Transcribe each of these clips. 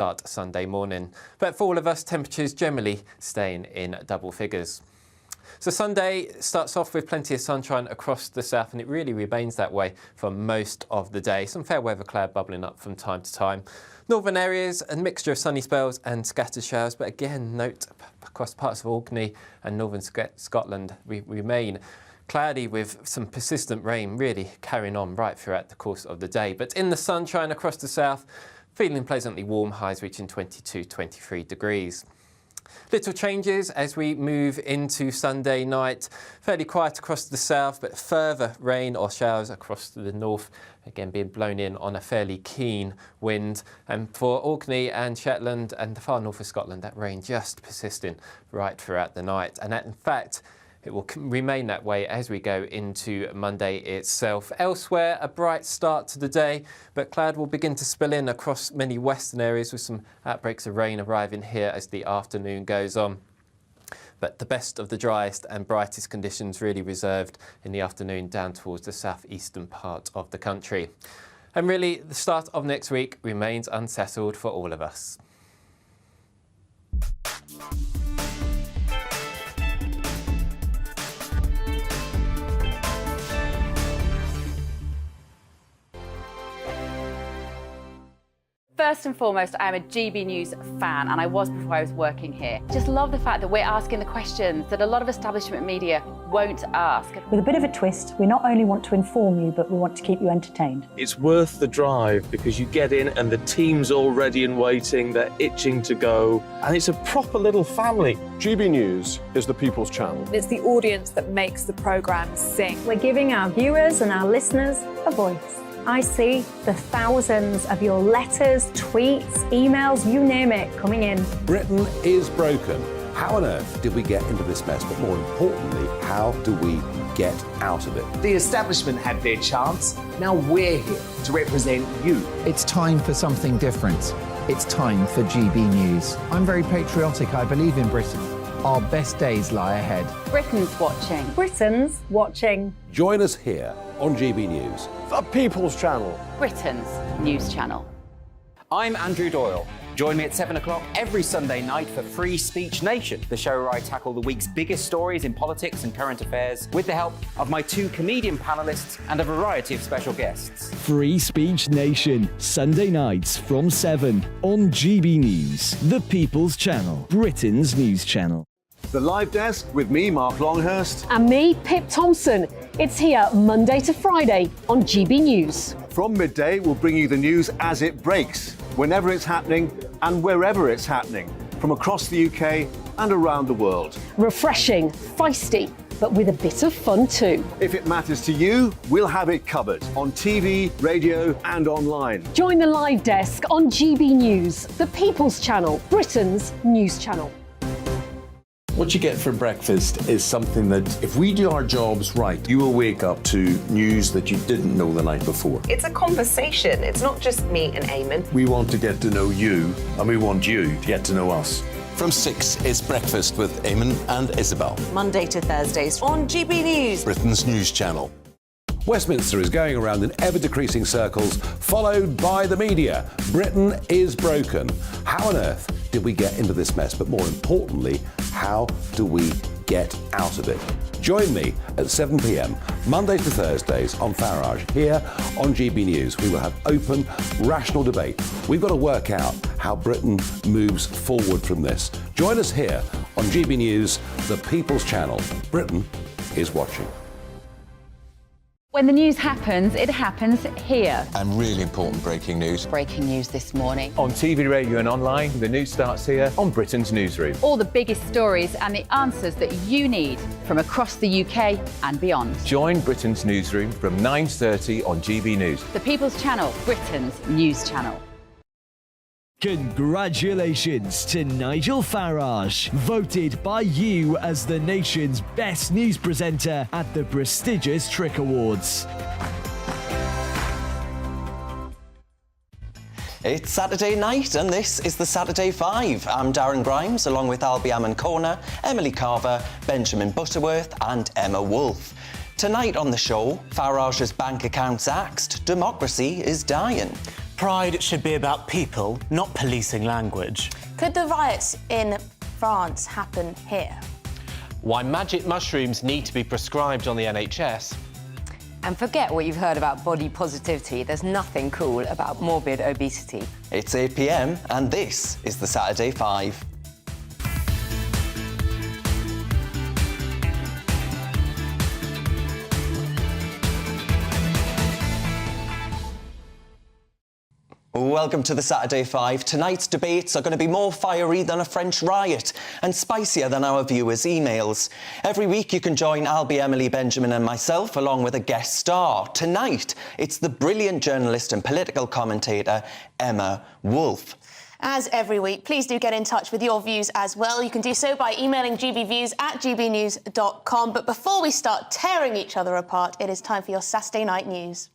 start Sunday morning. But for all of us, temperatures generally staying in double figures. So Sunday starts off with plenty of sunshine across the south, and it really remains that way for most of the day. Some fair weather cloud bubbling up from time to time. Northern areas, a mixture of sunny spells and scattered showers, but again, note across parts of Orkney and northern Scotland we remain cloudy with some persistent rain really carrying on right throughout the course of the day. But in the sunshine across the south, feeling pleasantly warm, highs reaching 22-23 degrees. Little changes as we move into Sunday night. Fairly quiet across the south, but further rain or showers across to the north, again being blown in on a fairly keen wind. And for Orkney and Shetland and the far north of Scotland, that rain just persisting right throughout the night. And that, in fact, it will remain that way as we go into Monday itself. Elsewhere, a bright start to the day, but cloud will begin to spill in across many western areas with some outbreaks of rain arriving here as the afternoon goes on. But the best of the driest and brightest conditions really reserved in the afternoon down towards the southeastern part of the country. And really, the start of next week remains unsettled for all of us. First and foremost, I'm a GB News fan, and I was before I was working here. Just love the fact that we're asking the questions that a lot of establishment media won't ask. With a bit of a twist, we not only want to inform you, but we want to keep you entertained. It's worth the drive because you get in and the team's all ready and waiting, they're itching to go, and it's a proper little family. GB News is the People's Channel. It's the audience that makes the programme sing. We're giving our viewers and our listeners a voice. I see the thousands of your letters, tweets, emails, you name it, coming in. Britain is broken. How on earth did we get into this mess? But more importantly, how do we get out of it? The establishment had their chance. Now we're here to represent you. It's time for something different. It's time for GB News. I'm very patriotic. I believe in Britain. Our best days lie ahead. Britain's watching. Britain's watching. Join us here on GB News. The People's Channel. Britain's news channel. I'm Andrew Doyle. Join me at 7 o'clock every Sunday night for Free Speech Nation, the show where I tackle the week's biggest stories in politics and current affairs with the help of my two comedian panellists and a variety of special guests. Free Speech Nation, Sunday nights from 7 on GB News, the People's Channel, Britain's news channel. The Live Desk with me, Mark Longhurst. And me, Pip Thompson. It's here Monday to Friday on GB News. From midday, we'll bring you the news as it breaks, whenever it's happening and wherever it's happening, from across the UK and around the world. Refreshing, feisty, but with a bit of fun too. If it matters to you, we'll have it covered on TV, radio and online. Join the Live Desk on GB News, the People's Channel, Britain's news channel. What you get for breakfast is something that, if we do our jobs right, you will wake up to news that you didn't know the night before. It's a conversation. It's not just me and Eamon. We want to get to know you, and we want you to get to know us. From 6, it's Breakfast with Eamon and Isabel. Monday to Thursdays on GB News, Britain's news channel. Westminster is going around in ever-decreasing circles, followed by the media. Britain is broken. How on earth did we get into this mess? But more importantly, how do we get out of it? Join me at 7 p.m, Mondays to Thursdays on Farage, here on GB News. We will have open, rational debate. We've got to work out how Britain moves forward from this. Join us here on GB News, the People's Channel. Britain is watching. When the news happens, it happens here. And really important breaking news. Breaking news this morning. On TV, radio and online, the news starts here on Britain's Newsroom. All the biggest stories and the answers that you need from across the UK and beyond. Join Britain's Newsroom from 9:30 on GB News. The People's Channel, Britain's news channel. Congratulations to Nigel Farage, voted by you as the nation's best news presenter at the prestigious Trick Awards. It's Saturday night and this is the Saturday 5. I'm Darren Grimes along with Albie Ammon-Corner, Emily Carver, Benjamin Butterworth and Emma Wolfe. Tonight on the show, Farage's bank accounts axed, democracy is dying. Pride should be about people, not policing language. Could the riots in France happen here? Why magic mushrooms need to be prescribed on the NHS. And forget what you've heard about body positivity. There's nothing cool about morbid obesity. It's 8 p.m. and this is the Saturday 5. Welcome to the Saturday 5. Tonight's debates are going to be more fiery than a French riot and spicier than our viewers' emails. Every week you can join Albie, Emily, Benjamin and myself along with a guest star. Tonight, it's the brilliant journalist and political commentator Emma Wolf. As every week, please do get in touch with your views as well. You can do so by emailing gbviews@gbnews.com. But before we start tearing each other apart, it is time for your Saturday night news.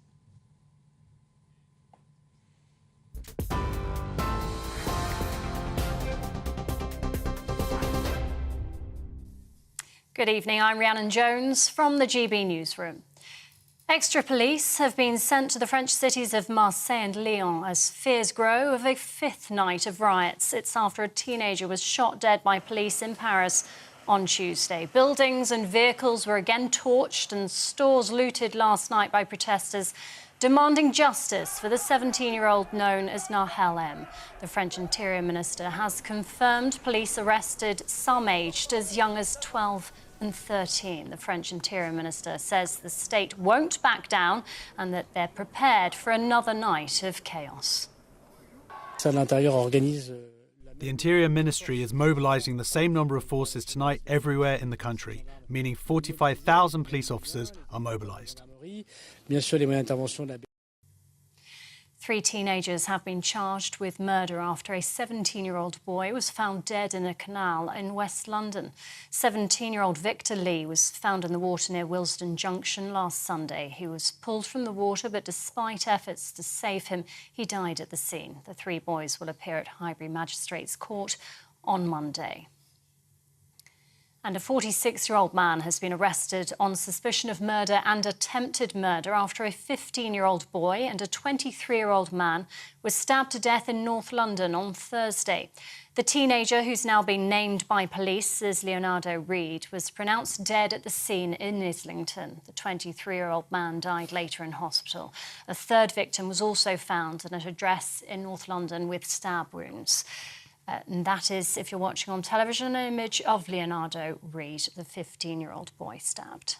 Good evening, I'm Rhiannon Jones from the GB Newsroom. Extra police have been sent to the French cities of Marseille and Lyon as fears grow of a fifth night of riots. It's after a teenager was shot dead by police in Paris on Tuesday. Buildings and vehicles were again torched and stores looted last night by protesters demanding justice for the 17-year-old known as Nahel M. The French Interior Minister has confirmed police arrested some aged as young as 12 and 13. The French Interior Minister says the state won't back down and that they're prepared for another night of chaos. The Interior Ministry is mobilising the same number of forces tonight everywhere in the country, meaning 45,000 police officers are mobilised. 3 teenagers have been charged with murder after a 17-year-old boy was found dead in a canal in West London. 17-year-old Victor Lee was found in the water near Willesden Junction last Sunday. He was pulled from the water, but despite efforts to save him, he died at the scene. The 3 boys will appear at Highbury Magistrates Court on Monday. And a 46-year-old man has been arrested on suspicion of murder and attempted murder after a 15-year-old boy and a 23-year-old man were stabbed to death in North London on Thursday. The teenager, who's now been named by police as Leonardo Reed, was pronounced dead at the scene in Islington. The 23-year-old man died later in hospital. A third victim was also found at an address in North London with stab wounds. And that is, if you're watching on television, an image of Leonardo Reed, the 15-year-old boy stabbed.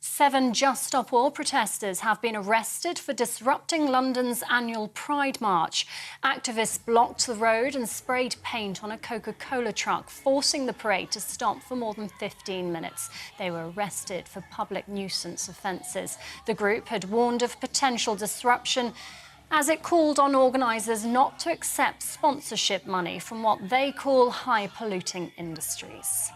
7 Just Stop Oil protesters have been arrested for disrupting London's annual Pride March. Activists blocked the road and sprayed paint on a Coca-Cola truck, forcing the parade to stop for more than 15 minutes. They were arrested for public nuisance offences. The group had warned of potential disruption as it called on organisers not to accept sponsorship money from what they call high-polluting industries.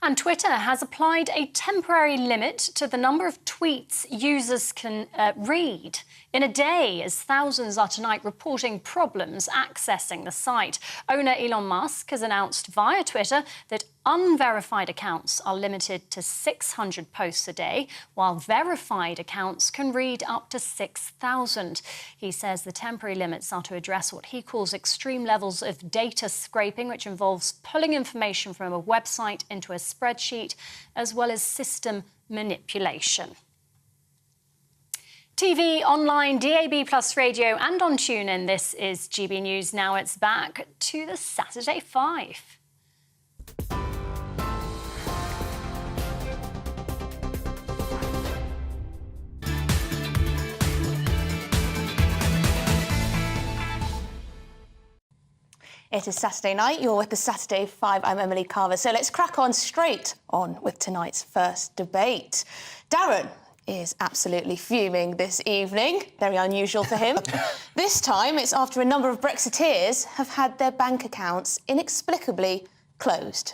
And Twitter has applied a temporary limit to the number of tweets users can read in a day, as thousands are tonight reporting problems accessing the site. Owner Elon Musk has announced via Twitter that unverified accounts are limited to 600 posts a day, while verified accounts can read up to 6,000. He says the temporary limits are to address what he calls extreme levels of data scraping, which involves pulling information from a website into a spreadsheet, as well as system manipulation. TV, online, DAB+ radio and on TuneIn, this is GB News. Now it's back to the Saturday 5. It is Saturday night, you're with the Saturday 5, I'm Emily Carver. So let's crack on straight on with tonight's first debate. Darren is absolutely fuming this evening, very unusual for him. This time it's after a number of Brexiteers have had their bank accounts inexplicably closed.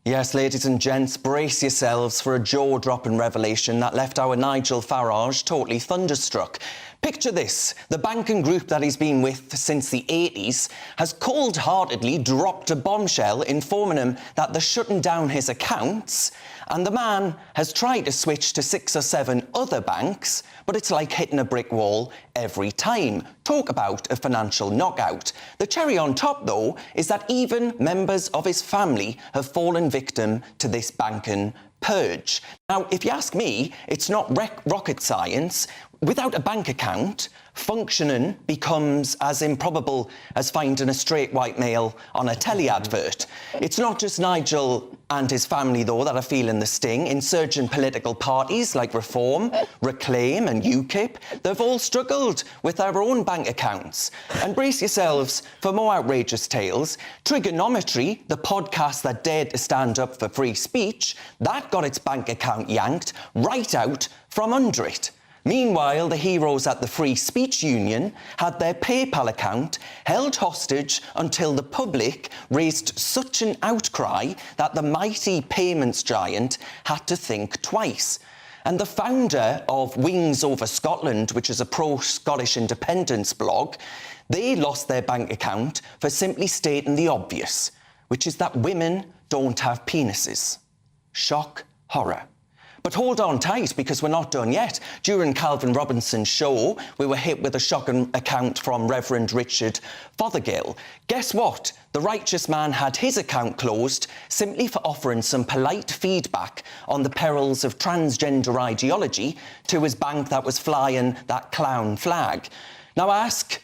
Yes, ladies and gents, brace yourselves for a jaw-dropping revelation that left our Nigel Farage totally thunderstruck. Picture this. The banking group that he's been with since the 80s has cold-heartedly dropped a bombshell informing him that they're shutting down his accounts, and the man has tried to switch to 6 or 7 other banks, but it's like hitting a brick wall every time. Talk about a financial knockout. The cherry on top, though, is that even members of his family have fallen victim to this banking purge. Now, if you ask me, it's not rocket science. Without a bank account, functioning becomes as improbable as finding a straight white male on a telly advert. It's not just Nigel and his family, though, that are feeling the sting. Insurgent political parties like Reform, Reclaim and UKIP, they've all struggled with their own bank accounts. And brace yourselves for more outrageous tales. Trigonometry, the podcast that dared to stand up for free speech, that got its bank account yanked right out from under it. Meanwhile, the heroes at the Free Speech Union had their PayPal account held hostage until the public raised such an outcry that the mighty payments giant had to think twice. And the founder of Wings Over Scotland, which is a pro-Scottish independence blog, they lost their bank account for simply stating the obvious, which is that women don't have penises. Shock, horror. But hold on tight, because we're not done yet. During Calvin Robinson's show, we were hit with a shocking account from Reverend Richard Fothergill. Guess what? The righteous man had his account closed simply for offering some polite feedback on the perils of transgender ideology to his bank that was flying that clown flag. Now I ask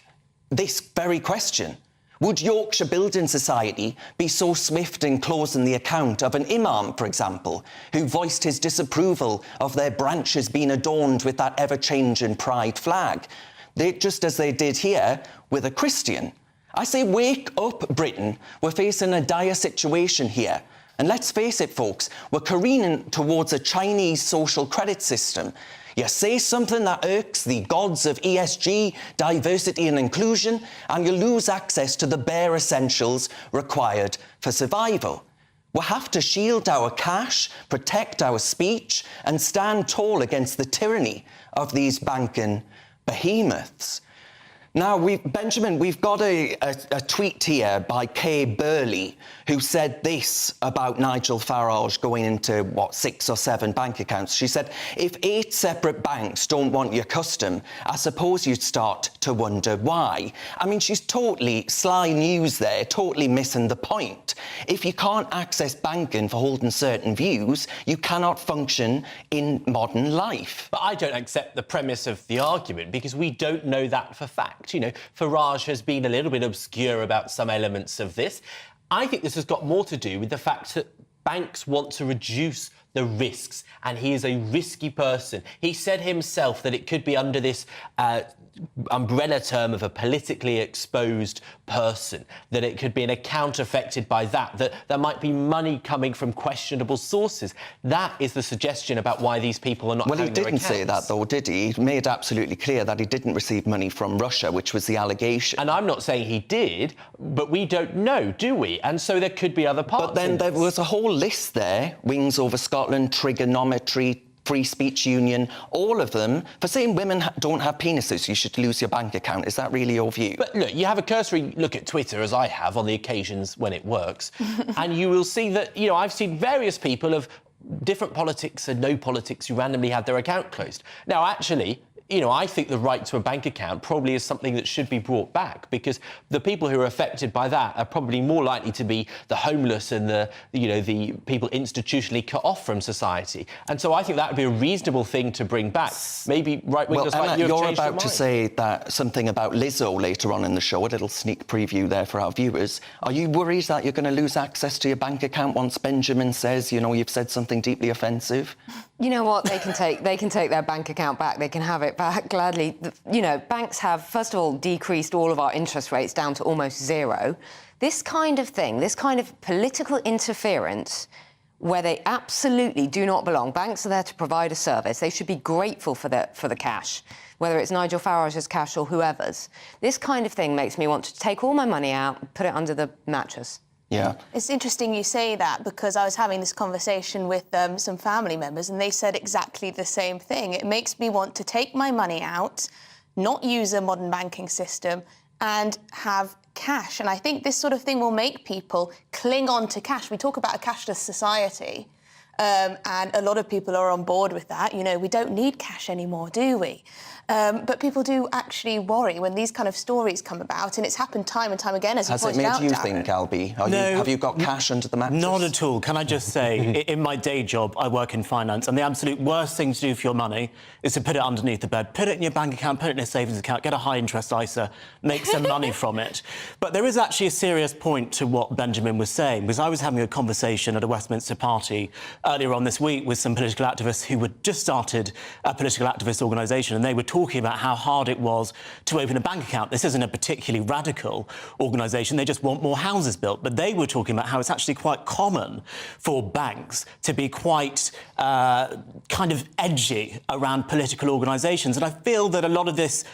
this very question. Would Yorkshire Building Society be so swift in closing the account of an imam, for example, who voiced his disapproval of their branches being adorned with that ever-changing pride flag, just as they did here with a Christian? I say, wake up, Britain. We're facing a dire situation here. And let's face it, folks, we're careening towards a Chinese social credit system. You say something that irks the gods of ESG, diversity and inclusion, and you lose access to the bare essentials required for survival. We have to shield our cash, protect our speech, and stand tall against the tyranny of these banking behemoths. Now, Benjamin, we've got a tweet here by Kay Burley, who said this about Nigel Farage going into, 6 or 7 bank accounts. She said, if 8 separate banks don't want your custom, I suppose you'd start to wonder why. I mean, she's totally sly news there, totally missing the point. If you can't access banking for holding certain views, you cannot function in modern life. But I don't accept the premise of the argument, because we don't know that for fact. You know, Farage has been a little bit obscure about some elements of this. I think this has got more to do with the fact that banks want to reduce the risks, and he is a risky person. He said himself that it could be under this umbrella term of a politically exposed person, that it could be an account affected by that there might be money coming from questionable sources. That is the suggestion about why these people are not having their accounts. Well, he didn't say that, though, did he? He made absolutely clear that he didn't receive money from Russia, which was the allegation. And I'm not saying he did, but we don't know, do we? And so there could be other parts. But then there was a whole list there, Wings Over Scotland, Trigonometry, Free Speech Union, all of them, for saying women don't have penises, you should lose your bank account. Is that really your view? But look, you have a cursory look at Twitter, as I have, on the occasions when it works, and you will see that, you know, I've seen various people of different politics and no politics who randomly had their account closed. Now, actually, you know, I think the right to a bank account probably is something that should be brought back, because the people who are affected by that are probably more likely to be the homeless and the people institutionally cut off from society. And so I think that would be a reasonable thing to bring back. Maybe right-wingers like you have you're changed your about to mind. say that something about Lizzo later on in the show, a little sneak preview there for our viewers. Are you worried that you're going to lose access to your bank account once Benjamin says, you know, you've said something deeply offensive? You know what? They can take their bank account back. They can have it back gladly. You know, banks have, first of all, decreased all of our interest rates down to almost zero. This kind of thing, this kind of political interference, where they absolutely do not belong. Banks are there to provide a service. They should be grateful for the cash, whether it's Nigel Farage's cash or whoever's. This kind of thing makes me want to take all my money out and put it under the mattress. Yeah. It's interesting you say that, because I was having this conversation with some family members, and they said exactly the same thing. It makes me want to take my money out, not use a modern banking system, and have cash. And I think this sort of thing will make people cling on to cash. We talk about a cashless society, and a lot of people are on board with that. You know, we don't need cash anymore, do we? But people do actually worry when these kind of stories come about, and it's happened time and time again, as you pointed out, Has it made you Darren. think, Albie? No, have you got cash under the mattress? Not at all. Can I just say, in my day job, I work in finance, and the absolute worst thing to do for your money is to put it underneath the bed. Put it in your bank account, put it in a savings account, get a high-interest ISA, make some money from it. But there is actually a serious point to what Benjamin was saying, because I was having a conversation at a Westminster party earlier on this week with some political activists who had just started a political activist organisation, and they were talking about how hard it was to open a bank account. This isn't a particularly radical organisation. They just want more houses built. But they were talking about how it's actually quite common for banks to be quite kind of edgy around political organisations. And I feel that a lot of this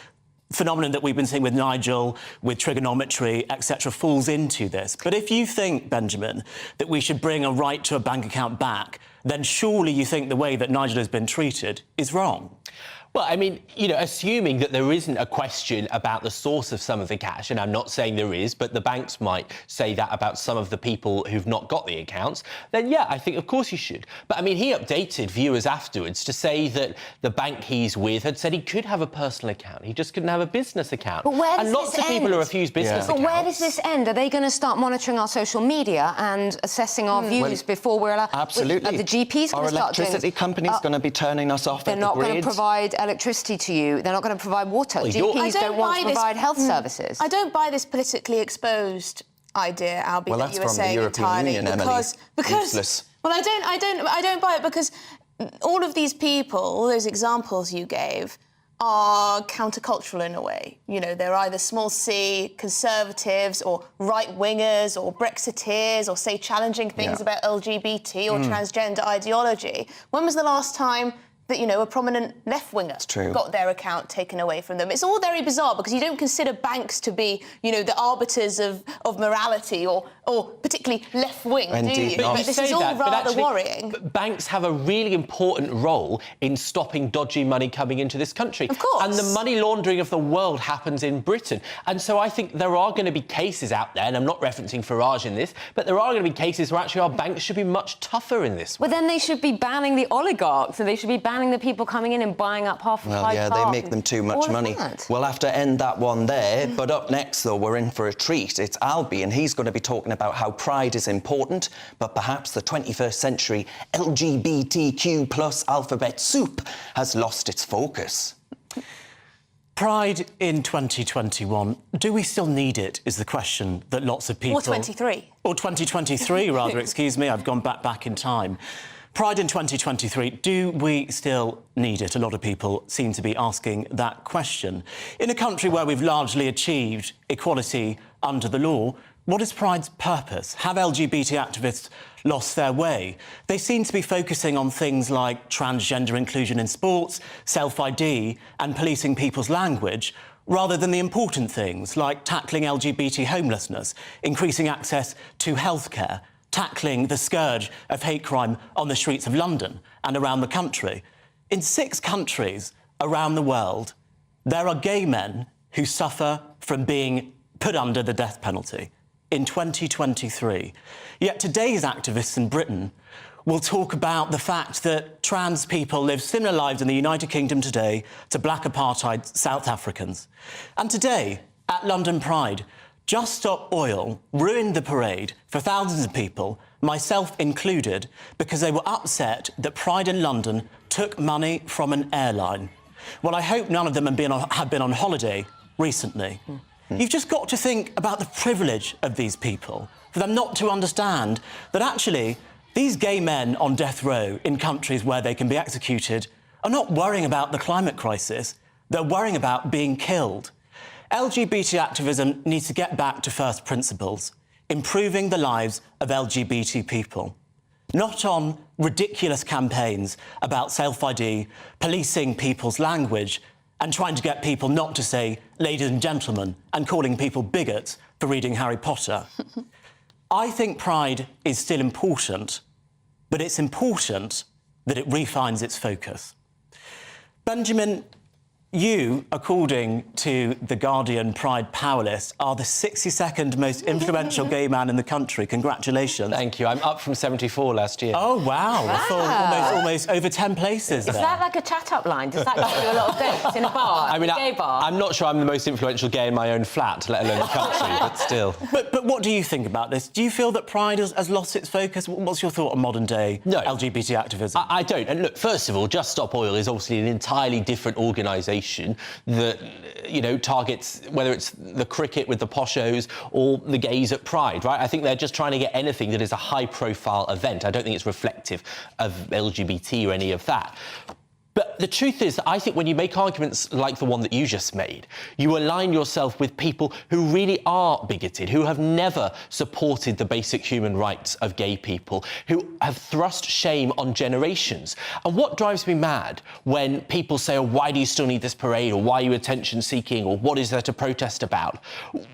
phenomenon that we've been seeing with Nigel, with trigonometry, etc., falls into this. But if you think, Benjamin, that we should bring a right to a bank account back, then surely you think the way that Nigel has been treated is wrong. Well, I mean, you know, assuming that there isn't a question about the source of some of the cash, and I'm not saying there is, but the banks might say that about some of the people who've not got the accounts, then yeah, I think of course you should. But I mean, he updated viewers afterwards to say that the bank he's with had said he could have a personal account, he just couldn't have a business account. But where does and lots this of people end? who refuse business But accounts. where does this end? Are they going to start monitoring our social media and assessing our views before we're allowed? Absolutely. The GP's going Our to start doing... electricity company's going to be turning us off They're at the not going grid. to provide electricity to you. They're not going to provide water. I GPs don't want to buy this- provide health services. I don't buy this politically exposed idea, Albie, Well, that that's you were from the saying European entirely. Union, Emily. Because Useless. well, I don't buy it because all of these people, all those examples you gave, are countercultural in a way. You know, they're either small c conservatives or right-wingers or Brexiteers or, say, challenging things about LGBT or transgender ideology. When was the last time that, you know, a prominent left-winger got their account taken away from them? It's all very bizarre because you don't consider banks to be, you know, the arbiters of morality or particularly left-wing, do you? But But this say is all that, but rather actually, worrying. Banks have a really important role in stopping dodgy money coming into this country. Of course. And the money laundering of the world happens in Britain. And so I think there are going to be cases out there, and I'm not referencing Farage in this, but there are going to be cases where actually our banks should be much tougher in this way. Well, then they should be banning the oligarchs and they should be banning the people coming in and buying up half of Hyde Well, yeah, Park they make them too much all of money. that. We'll have to end that one there. But up next, though, we're in for a treat. It's Albie, and he's going to be talking about how pride is important, but perhaps the 21st century LGBTQ plus alphabet soup has lost its focus. Pride in 2021, do we still need it, is the question that lots of people... Or 23. Or 2023, rather, excuse me, I've gone back in time. Pride in 2023, do we still need it? A lot of people seem to be asking that question. In a country where we've largely achieved equality under the law, what is Pride's purpose? Have LGBT activists lost their way? They seem to be focusing on things like transgender inclusion in sports, self-ID and policing people's language, rather than the important things like tackling LGBT homelessness, increasing access to healthcare, tackling the scourge of hate crime on the streets of London and around the country. In 6 countries around the world, there are gay men who suffer from being put under the death penalty in 2023. Yet today's activists in Britain will talk about the fact that trans people live similar lives in the United Kingdom today to black apartheid South Africans. And today, at London Pride, Just Stop Oil ruined the parade for thousands of people, myself included, because they were upset that Pride in London took money from an airline. Well, I hope none of them have been on holiday recently. You've just got to think about the privilege of these people, for them not to understand that actually these gay men on death row in countries where they can be executed are not worrying about the climate crisis, they're worrying about being killed. LGBT activism needs to get back to first principles, improving the lives of LGBT people, not on ridiculous campaigns about self-ID, policing people's language, and trying to get people not to say ladies and gentlemen and calling people bigots for reading Harry Potter. I think Pride is still important, but it's important that it refines its focus. Benjamin, You, according to the Guardian Pride Power List, are the 62nd most influential gay man in the country. Congratulations. Thank you. I'm up from 74 last year. Oh, wow. That's almost over 10 places Is that like a chat-up line? Does that give you a lot of dates in a bar, I mean, a gay bar? I'm not sure I'm the most influential gay in my own flat, let alone the country, but still. But what do you think about this? Do you feel that Pride has lost its focus? What's your thought on modern-day LGBT activism? I don't. And look, first of all, Just Stop Oil is obviously an entirely different organisation that, targets whether it's the cricket with the poshos or the gays at Pride, right? I think they're just trying to get anything that is a high-profile event. I don't think it's reflective of LGBT or any of that. But the truth is that I think when you make arguments like the one that you just made, you align yourself with people who really are bigoted, who have never supported the basic human rights of gay people, who have thrust shame on generations. And what drives me mad when people say, oh, why do you still need this parade, or why are you attention-seeking, or what is there to protest about?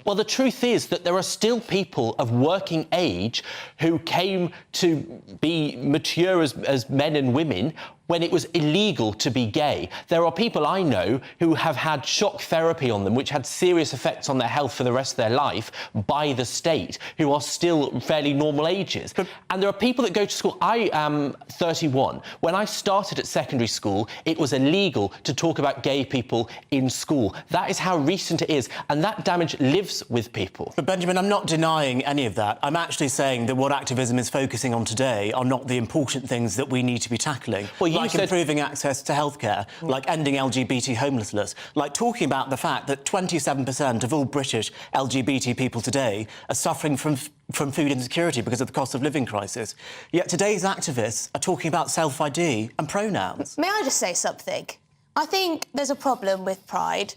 Well, the truth is that there are still people of working age who came to be mature as men and women when it was illegal to be gay. There are people I know who have had shock therapy on them, which had serious effects on their health for the rest of their life by the state, who are still fairly normal ages. And there are people that go to school. I am 31. When I started at secondary school, it was illegal to talk about gay people in school. That is how recent it is, and that damage lives with people. But Benjamin, I'm not denying any of that. I'm actually saying that what activism is focusing on today are not the important things that we need to be tackling. Well, like improving access to healthcare, like ending LGBT homelessness, like talking about the fact that 27% of all British LGBT people today are suffering from food insecurity because of the cost of living crisis. Yet today's activists are talking about self-ID and pronouns. May I just say something? I think there's a problem with Pride.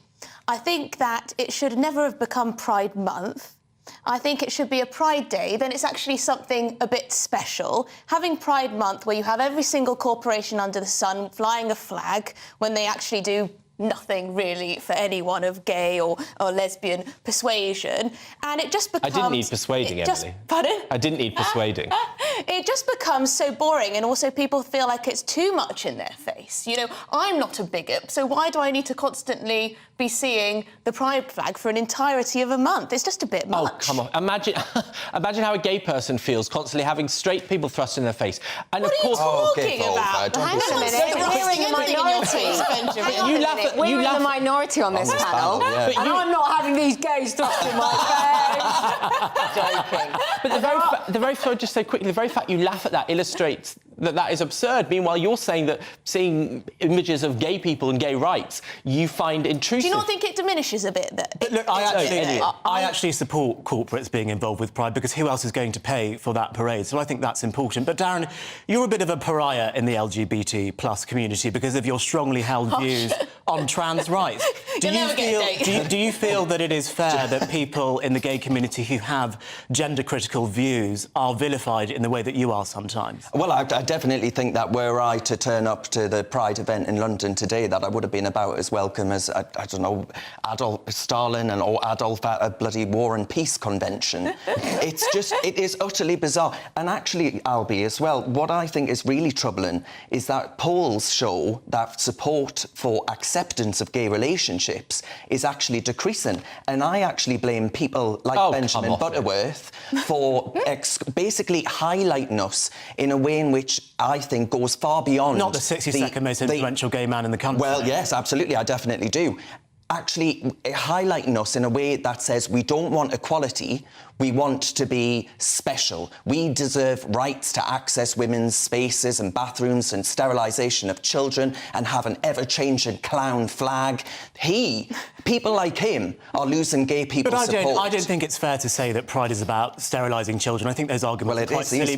I think that it should never have become Pride Month. I think it should be a Pride Day, then it's actually something a bit special. Having Pride Month, where you have every single corporation under the sun flying a flag when they actually do nothing really for anyone of gay or lesbian persuasion, and it just becomes... I didn't need persuading, Emily. Pardon? I didn't need persuading. It just becomes so boring, and also people feel like it's too much in their face. I'm not a bigot, so why do I need to constantly be seeing the pride flag for an entirety of a month? It's just a bit much. Oh, come on. Imagine how a gay person feels constantly having straight people thrust in their face. And what of course, are you talking about? Hang on a minute, we're in the minority. We're in the minority on this panel, and I'm not having these gays thrust in my face. Joking. But the very fact you laugh at that illustrates that is absurd. Meanwhile, you're saying that seeing images of gay people and gay rights you find intrusive. Do you not think it diminishes a bit? But look, I actually support corporates being involved with Pride, because who else is going to pay for that parade? So I think that's important. But Darren, you're a bit of a pariah in the LGBT plus community because of your strongly held views on trans rights. Do you feel that it is fair that people in the gay community who have gender-critical views are vilified in the way that you are sometimes? Well, I definitely think that were I to turn up to the Pride event in London today, that I would have been about as welcome as, I don't know, Adolf Stalin or Adolf at a bloody War and Peace convention. It is utterly bizarre. And actually, Albie, as well, what I think is really troubling is that polls show that support for acceptance of gay relationships is actually decreasing. And I actually blame people like Benjamin Butterworth for basically highlighting us in a way in which I think goes far beyond... Not the 62nd most influential gay man in the country. Well, yes, absolutely, I definitely do. Actually highlighting us in a way that says we don't want equality, we want to be special. We deserve rights to access women's spaces and bathrooms and sterilisation of children and have an ever-changing clown flag. People like him are losing gay people's support. But I don't think it's fair to say that Pride is about sterilising children. I think those arguments are quite silly.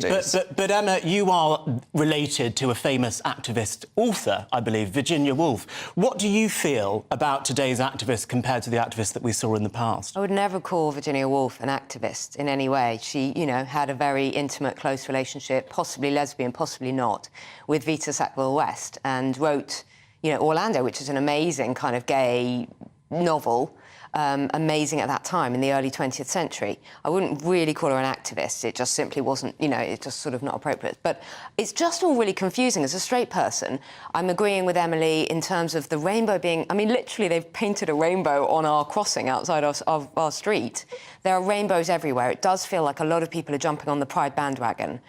But Emma, you are related to a famous activist author, I believe, Virginia Woolf. What do you feel about today's activists compared to the activists that we saw in the past? I would never call Virginia Woolf an activist in any way. She, had a very intimate, close relationship, possibly lesbian, possibly not, with Vita Sackville-West, and wrote, Orlando, which is an amazing kind of gay novel. amazing at that time in the early 20th century. I wouldn't really call her an activist. It just simply wasn't, you know, it's just sort of not appropriate. But it's just all really confusing. As a straight person, I'm agreeing with Emily in terms of the rainbow being... I mean, literally, they've painted a rainbow on our crossing outside of our street. There are rainbows everywhere. It does feel like a lot of people are jumping on the Pride bandwagon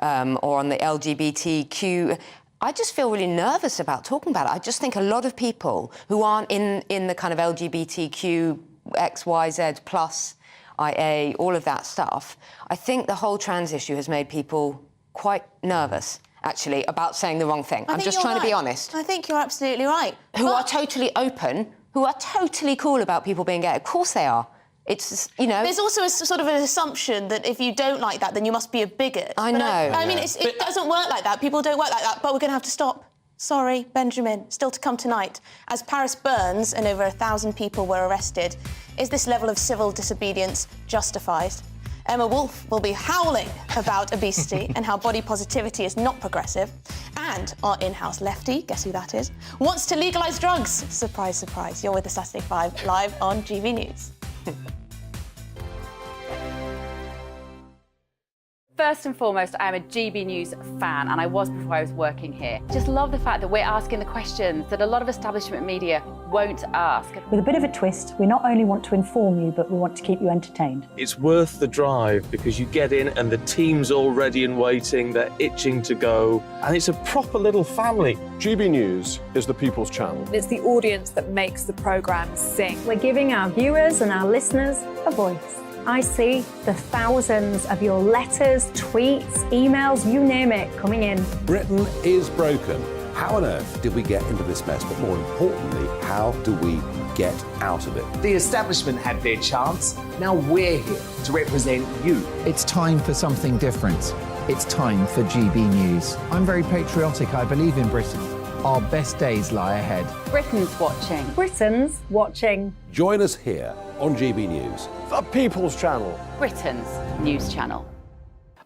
or on the LGBTQ... I just feel really nervous about talking about it. I just think a lot of people who aren't in the kind of LGBTQ, XYZ plus, IA, all of that stuff, I think the whole trans issue has made people quite nervous, actually, about saying the wrong thing. I'm just trying to be honest. I think you're absolutely right. Who are totally open, who are totally cool about people being gay. Of course they are. It's just, you know... There's also a sort of an assumption that if you don't like that, then you must be a bigot. I know. I mean, it doesn't work like that. People don't work like that, but we're going to have to stop. Sorry, Benjamin. Still to come tonight. As Paris burns and over 1,000 people were arrested, is this level of civil disobedience justified? Emma Wolf will be howling about obesity and how body positivity is not progressive. And our in-house lefty, guess who that is, wants to legalise drugs. Surprise, surprise. You're with the Saturday 5 live on GB News. First and foremost, I'm a GB News fan, and I was before I was working here. Just love the fact that we're asking the questions that a lot of establishment media won't ask. With a bit of a twist, we not only want to inform you, but we want to keep you entertained. It's worth the drive because you get in and the team's all ready and waiting, they're itching to go, and it's a proper little family. GB News is the people's channel. It's the audience that makes the programme sing. We're giving our viewers and our listeners a voice. I see the thousands of your letters, tweets, emails, you name it, coming in. Britain is broken. How on earth did we get into this mess? But more importantly, how do we get out of it? The establishment had their chance. Now we're here to represent you. It's time for something different. It's time for GB News. I'm very patriotic. I believe in Britain. Our best days lie ahead. Britain's watching. Britain's watching. Join us here on GB News. The people's channel. Britain's news channel.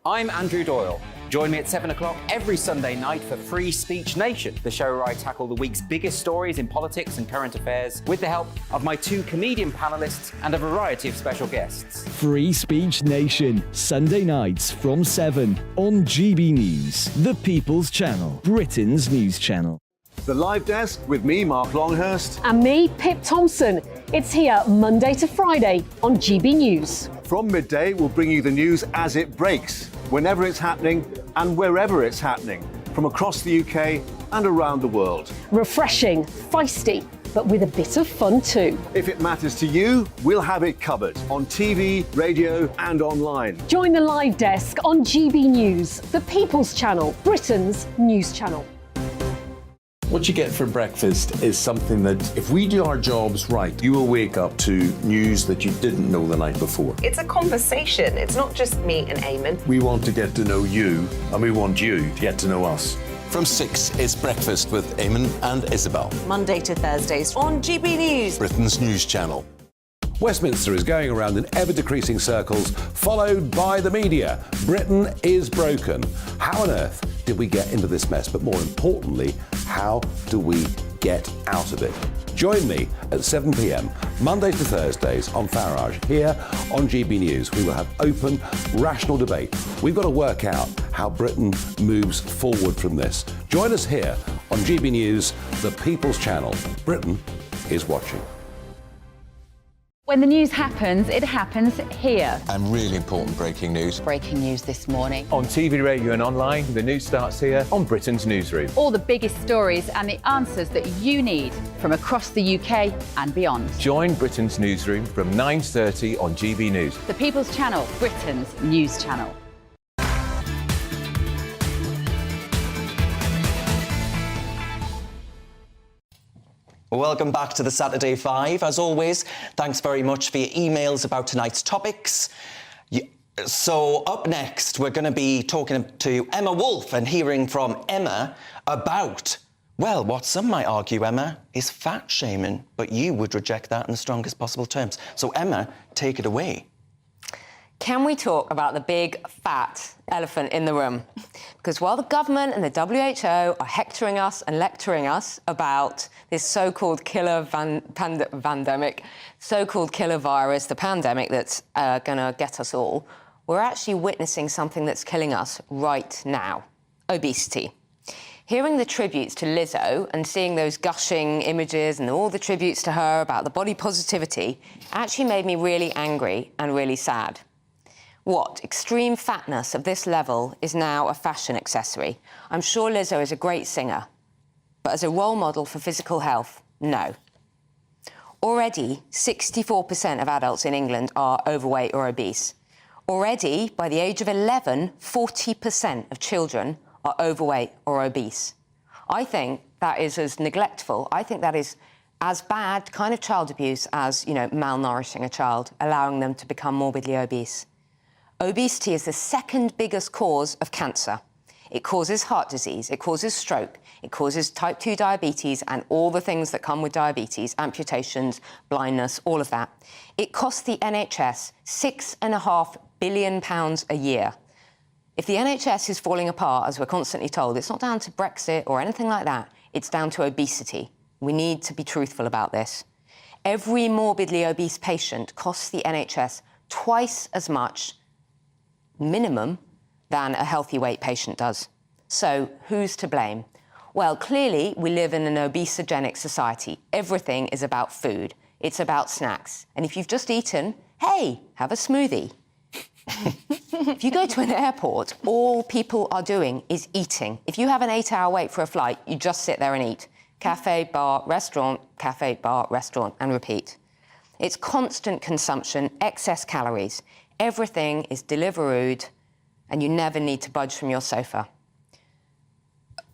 I'm Andrew Doyle. Join me at 7 o'clock every Sunday night for Free Speech Nation, the show where I tackle the week's biggest stories in politics and current affairs with the help of my 2 comedian panellists and a variety of special guests. Free Speech Nation, Sunday nights from 7 on GB News, the People's Channel, Britain's news channel. The Live Desk with me, Mark Longhurst. And me, Pip Thompson. It's here Monday to Friday on GB News. From midday, we'll bring you the news as it breaks, whenever it's happening and wherever it's happening, from across the UK and around the world. Refreshing, feisty, but with a bit of fun too. If it matters to you, we'll have it covered on TV, radio and online. Join the Live Desk on GB News, the People's Channel, Britain's news channel. What you get for breakfast is something that, if we do our jobs right, you will wake up to news that you didn't know the night before. It's a conversation. It's not just me and Eamon. We want to get to know you, and we want you to get to know us. From 6 is Breakfast with Eamon and Isabel. Monday to Thursdays on GB News. Britain's news channel. Westminster is going around in ever-decreasing circles, followed by the media. Britain is broken. How on earth did we get into this mess? But more importantly, how do we get out of it? Join me at 7 p.m, Mondays to Thursdays on Farage, here on GB News. We will have open, rational debate. We've got to work out how Britain moves forward from this. Join us here on GB News, the People's Channel. Britain is watching. When the news happens, it happens here. And really important breaking news. Breaking news this morning. On TV, radio and online, the news starts here on Britain's Newsroom. All the biggest stories and the answers that you need from across the UK and beyond. Join Britain's Newsroom from 9:30 on GB News. The People's Channel, Britain's news channel. Welcome back to the Saturday 5. As always, thanks very much for your emails about tonight's topics. So up next, we're going to be talking to Emma Wolf and hearing from Emma about, well, what some might argue, Emma, is fat shaming, but you would reject that in the strongest possible terms. So Emma, take it away. can we talk about the big, fat elephant in the room? Because while the government and the WHO are hectoring us and lecturing us about this so-called killer pandemic, so-called killer virus, the pandemic that's going to get us all, we're actually witnessing something that's killing us right now: obesity. Hearing the tributes to Lizzo and seeing those gushing images and all the tributes to her about the body positivity actually made me really angry and really sad. What? Extreme fatness of this level is now a fashion accessory. I'm sure Lizzo is a great singer, but as a role model for physical health, no. Already, 64% of adults in England are overweight or obese. Already, by the age of 11, 40% of children are overweight or obese. I think that is as neglectful, I think that is as bad kind of child abuse as, malnourishing a child, allowing them to become morbidly obese. Obesity is the second biggest cause of cancer. It causes heart disease, it causes stroke, it causes type 2 diabetes and all the things that come with diabetes, amputations, blindness, all of that. It costs the NHS £6.5 billion a year. If the NHS is falling apart, as we're constantly told, it's not down to Brexit or anything like that. It's down to obesity. We need to be truthful about this. Every morbidly obese patient costs the NHS twice as much, minimum, than a healthy weight patient does. So who's to blame? Well, clearly, we live in an obesogenic society. Everything is about food. It's about snacks. And if you've just eaten, hey, have a smoothie. If you go to an airport, all people are doing is eating. If you have an 8-hour wait for a flight, you just sit there and eat. Cafe, bar, restaurant, and repeat. It's constant consumption, excess calories. Everything is Deliverooed, and you never need to budge from your sofa.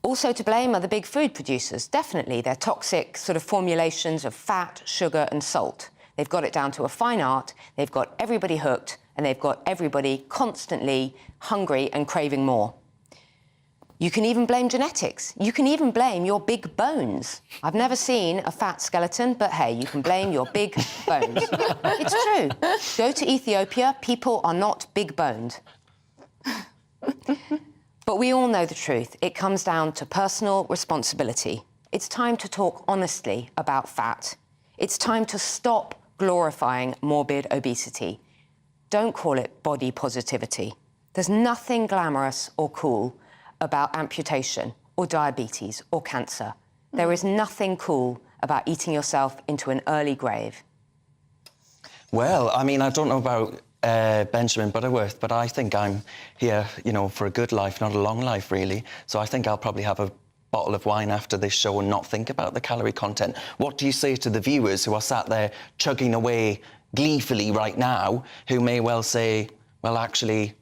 Also to blame are the big food producers. Definitely, they're toxic sort of formulations of fat, sugar and salt. They've got it down to a fine art, they've got everybody hooked, and they've got everybody constantly hungry and craving more. You can even blame genetics. You can even blame your big bones. I've never seen a fat skeleton, but hey, you can blame your big bones. It's true. Go to Ethiopia, people are not big-boned. But we all know the truth. It comes down to personal responsibility. It's time to talk honestly about fat. It's time to stop glorifying morbid obesity. Don't call it body positivity. There's nothing glamorous or cool about amputation or diabetes or cancer. There is nothing cool about eating yourself into an early grave. Well, I mean, I don't know about Benjamin Butterworth, but I think I'm here, for a good life, not a long life, really. So I think I'll probably have a bottle of wine after this show and not think about the calorie content. What do you say to the viewers who are sat there chugging away gleefully right now, who may well say, well, actually,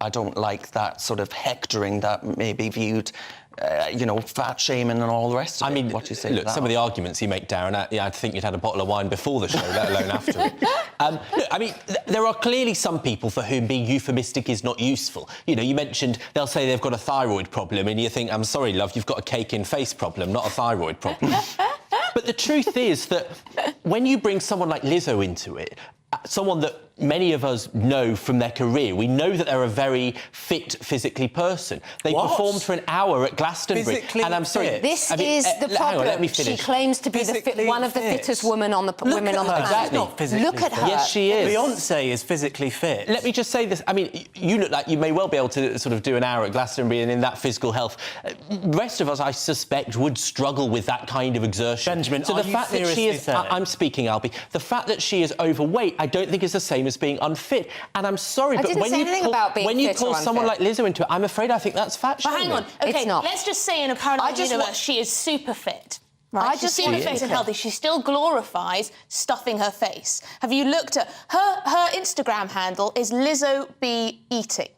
I don't like that sort of hectoring that may be viewed, fat shaming and all the rest of it. I mean, what do you say? Look, some of the arguments you make, Darren, I think you'd had a bottle of wine before the show, let alone after it. Look, I mean, there are clearly some people for whom being euphemistic is not useful. You mentioned they'll say they've got a thyroid problem, and you think, I'm sorry, love, you've got a cake in face problem, not a thyroid problem. But the truth is that when you bring someone like Lizzo into it, someone that many of us know from their career, we know that they're a very fit physically person. They performed for an hour at Glastonbury. Physically and I'm sorry. fit. This is the problem. Hang on, let me finish. She claims to be one of the fittest women on the planet. Exactly. Not physically Look at her. Yes, she is. Beyonce is physically fit. Let me just say this. I mean, you look like you may well be able to sort of do an hour at Glastonbury and in that physical health. The rest of us, I suspect, would struggle with that kind of exertion. Benjamin, so are the you fact that she is, seriously saying? I'm speaking, Albie. The fact that she is overweight, I don't think is the same as being unfit. And I'm sorry, but when you call someone like Lizzo into it, I'm afraid I think that's fat But shaming. hang on, OK, let's just say in a parallel universe she is super fit. Right? She's super fit and healthy. She still glorifies stuffing her face. Have you looked at her Instagram handle is Lizzo B Eating,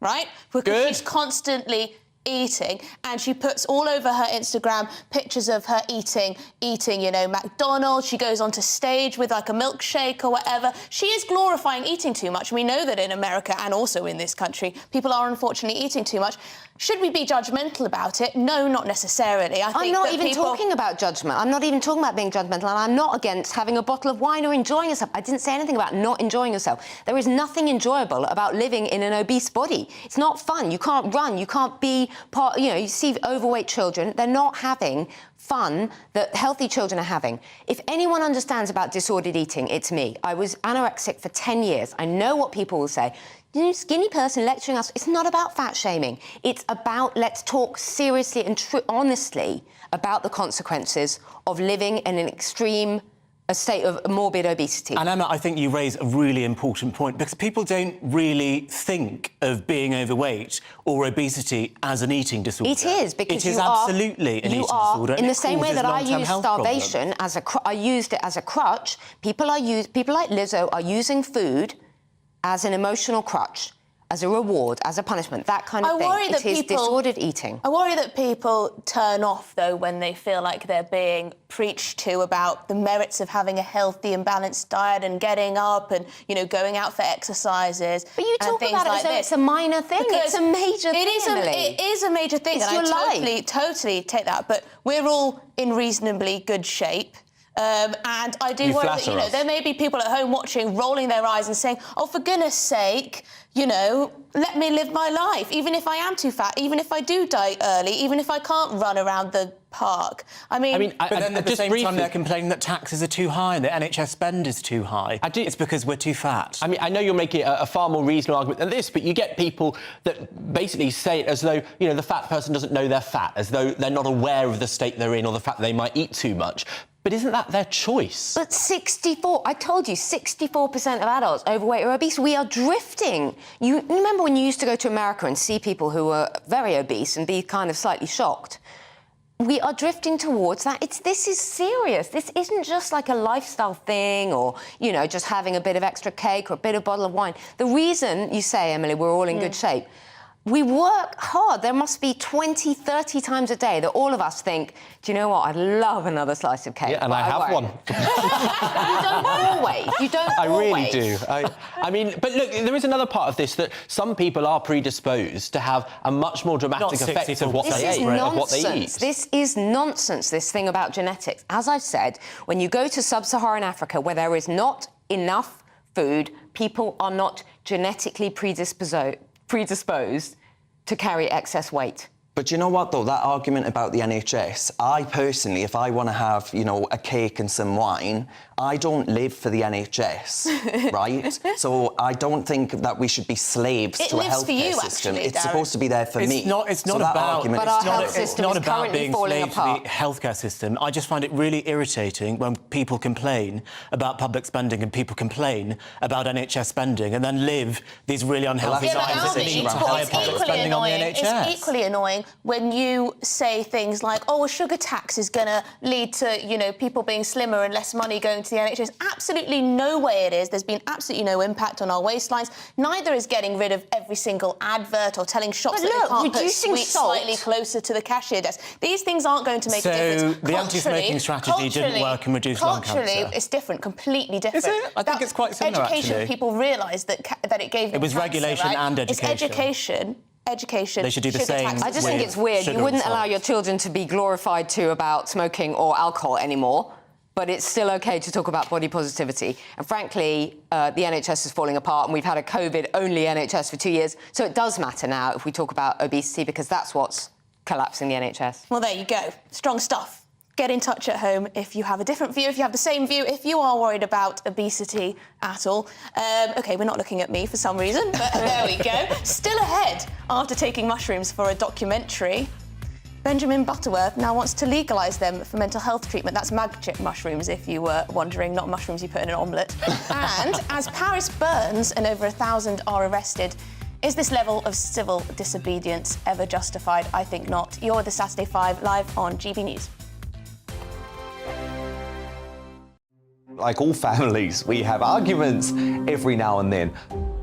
right? Because she's constantly eating, and she puts all over her Instagram pictures of her eating, you know, McDonald's. She goes onto stage with like a milkshake or whatever. She is glorifying eating too much. We know that in America and also in this country, people are unfortunately eating too much. Should we be judgmental about it? No, not necessarily. I'm not even talking about judgment. I'm not even talking about being judgmental, and I'm not against having a bottle of wine or enjoying yourself. I didn't say anything about not enjoying yourself. There is nothing enjoyable about living in an obese body. It's not fun. You can't run. You can't be part... You know, you see overweight children, they're not having fun that healthy children are having. If anyone understands about disordered eating, it's me. I was anorexic for 10 years. I know what people will say. You know, skinny person lecturing us. It's not about fat shaming. It's about, let's talk seriously and honestly about the consequences of living in an extreme state of morbid obesity. And Emma, I think you raise a really important point, because people don't really think of being overweight or obesity as an eating disorder. It is, because it is absolutely an eating disorder. In the same way that I use starvation as I used it as a crutch, people like Lizzo are using food as an emotional crutch, as a reward, as a punishment, that kind of thing. It is disordered eating. I worry that people turn off, though, when they feel like they're being preached to about the merits of having a healthy and balanced diet and getting up and, you know, going out for exercises. But you talk about it as though it's a minor thing. It's a major thing, Emily. It is a major thing, It's and your I life. totally take that. But we're all in reasonably good shape. And I do worry that, you know, there may be people at home watching, rolling their eyes and saying, oh, for goodness sake, you know, let me live my life, even if I am too fat, even if I do die early, even if I can't run around the park. But then at the same time, they're complaining that taxes are too high and the NHS spend is too high. It's because we're too fat. I mean, I know you're making a far more reasonable argument than this, but you get people that basically say it as though, you know, the fat person doesn't know they're fat, as though they're not aware of the state they're in or the fact that they might eat too much. But isn't that their choice? But 64, I told you, 64% of adults overweight or obese. We are drifting. You remember when you used to go to America and see people who were very obese and be kind of slightly shocked? We are drifting towards that. This is serious. This isn't just like a lifestyle thing or, you know, just having a bit of extra cake or a bit of bottle of wine. The reason you say, Emily, we're all in good shape, we work hard. There must be 20, 30 times a day that all of us think, do you know what, I'd love another slice of cake. Yeah, and I have one. You don't always. You don't I always. really do. I mean, but look, there is another part of this that some people are predisposed to have a much more dramatic effect of what they eat, of what they eat. This is nonsense, this thing about genetics. As I've said, when you go to sub-Saharan Africa, where there is not enough food, people are not genetically predisposed to carry excess weight. But you know what, though? That argument about the NHS, I personally, if I want to have, you know, a cake and some wine, I don't live for the NHS, right? So I don't think that we see slaves to a healthcare system. It's supposed to be there for me. It's not about being slaves to the healthcare system. I just find it really irritating when people complain about public spending and people complain about NHS spending and then live these really unhealthy lives that lead to higher public spending on the NHS. It's equally annoying when you say things like, oh, a sugar tax is going to lead to, you know, people being slimmer and less money going to the NHS. Absolutely no way it is. There's been absolutely no impact on our waistlines. Neither is getting rid of every single advert or telling shops that they can't put sweets slightly closer to the cashier desk. These things aren't going to make a difference. So the anti-smoking strategy didn't work and reduced lung cancer? Culturally, it's different, completely different. Is it? I think it's quite similar, education, actually. People realised that it gave them It was cancer, regulation right? and education. It's education. They should do the same. I just think it's weird. You wouldn't allow your children to be glorified too about smoking or alcohol anymore, but it's still OK to talk about body positivity. And frankly, the NHS is falling apart, and we've had a COVID-only NHS for 2 years, so it does matter now if we talk about obesity, because that's what's collapsing the NHS. Well, there you go. Strong stuff. Get in touch at home if you have a different view, if you have the same view, if you are worried about obesity at all. OK, we're not looking at me for some reason, but there we go. Still ahead after taking mushrooms for a documentary. Benjamin Butterworth now wants to legalise them for mental health treatment. That's magic mushrooms, if you were wondering, not mushrooms you put in an omelette. And as Paris burns and over 1,000 are arrested, is this level of civil disobedience ever justified? I think not. You're with the Saturday 5 live on GB News. Like all families, we have arguments every now and then,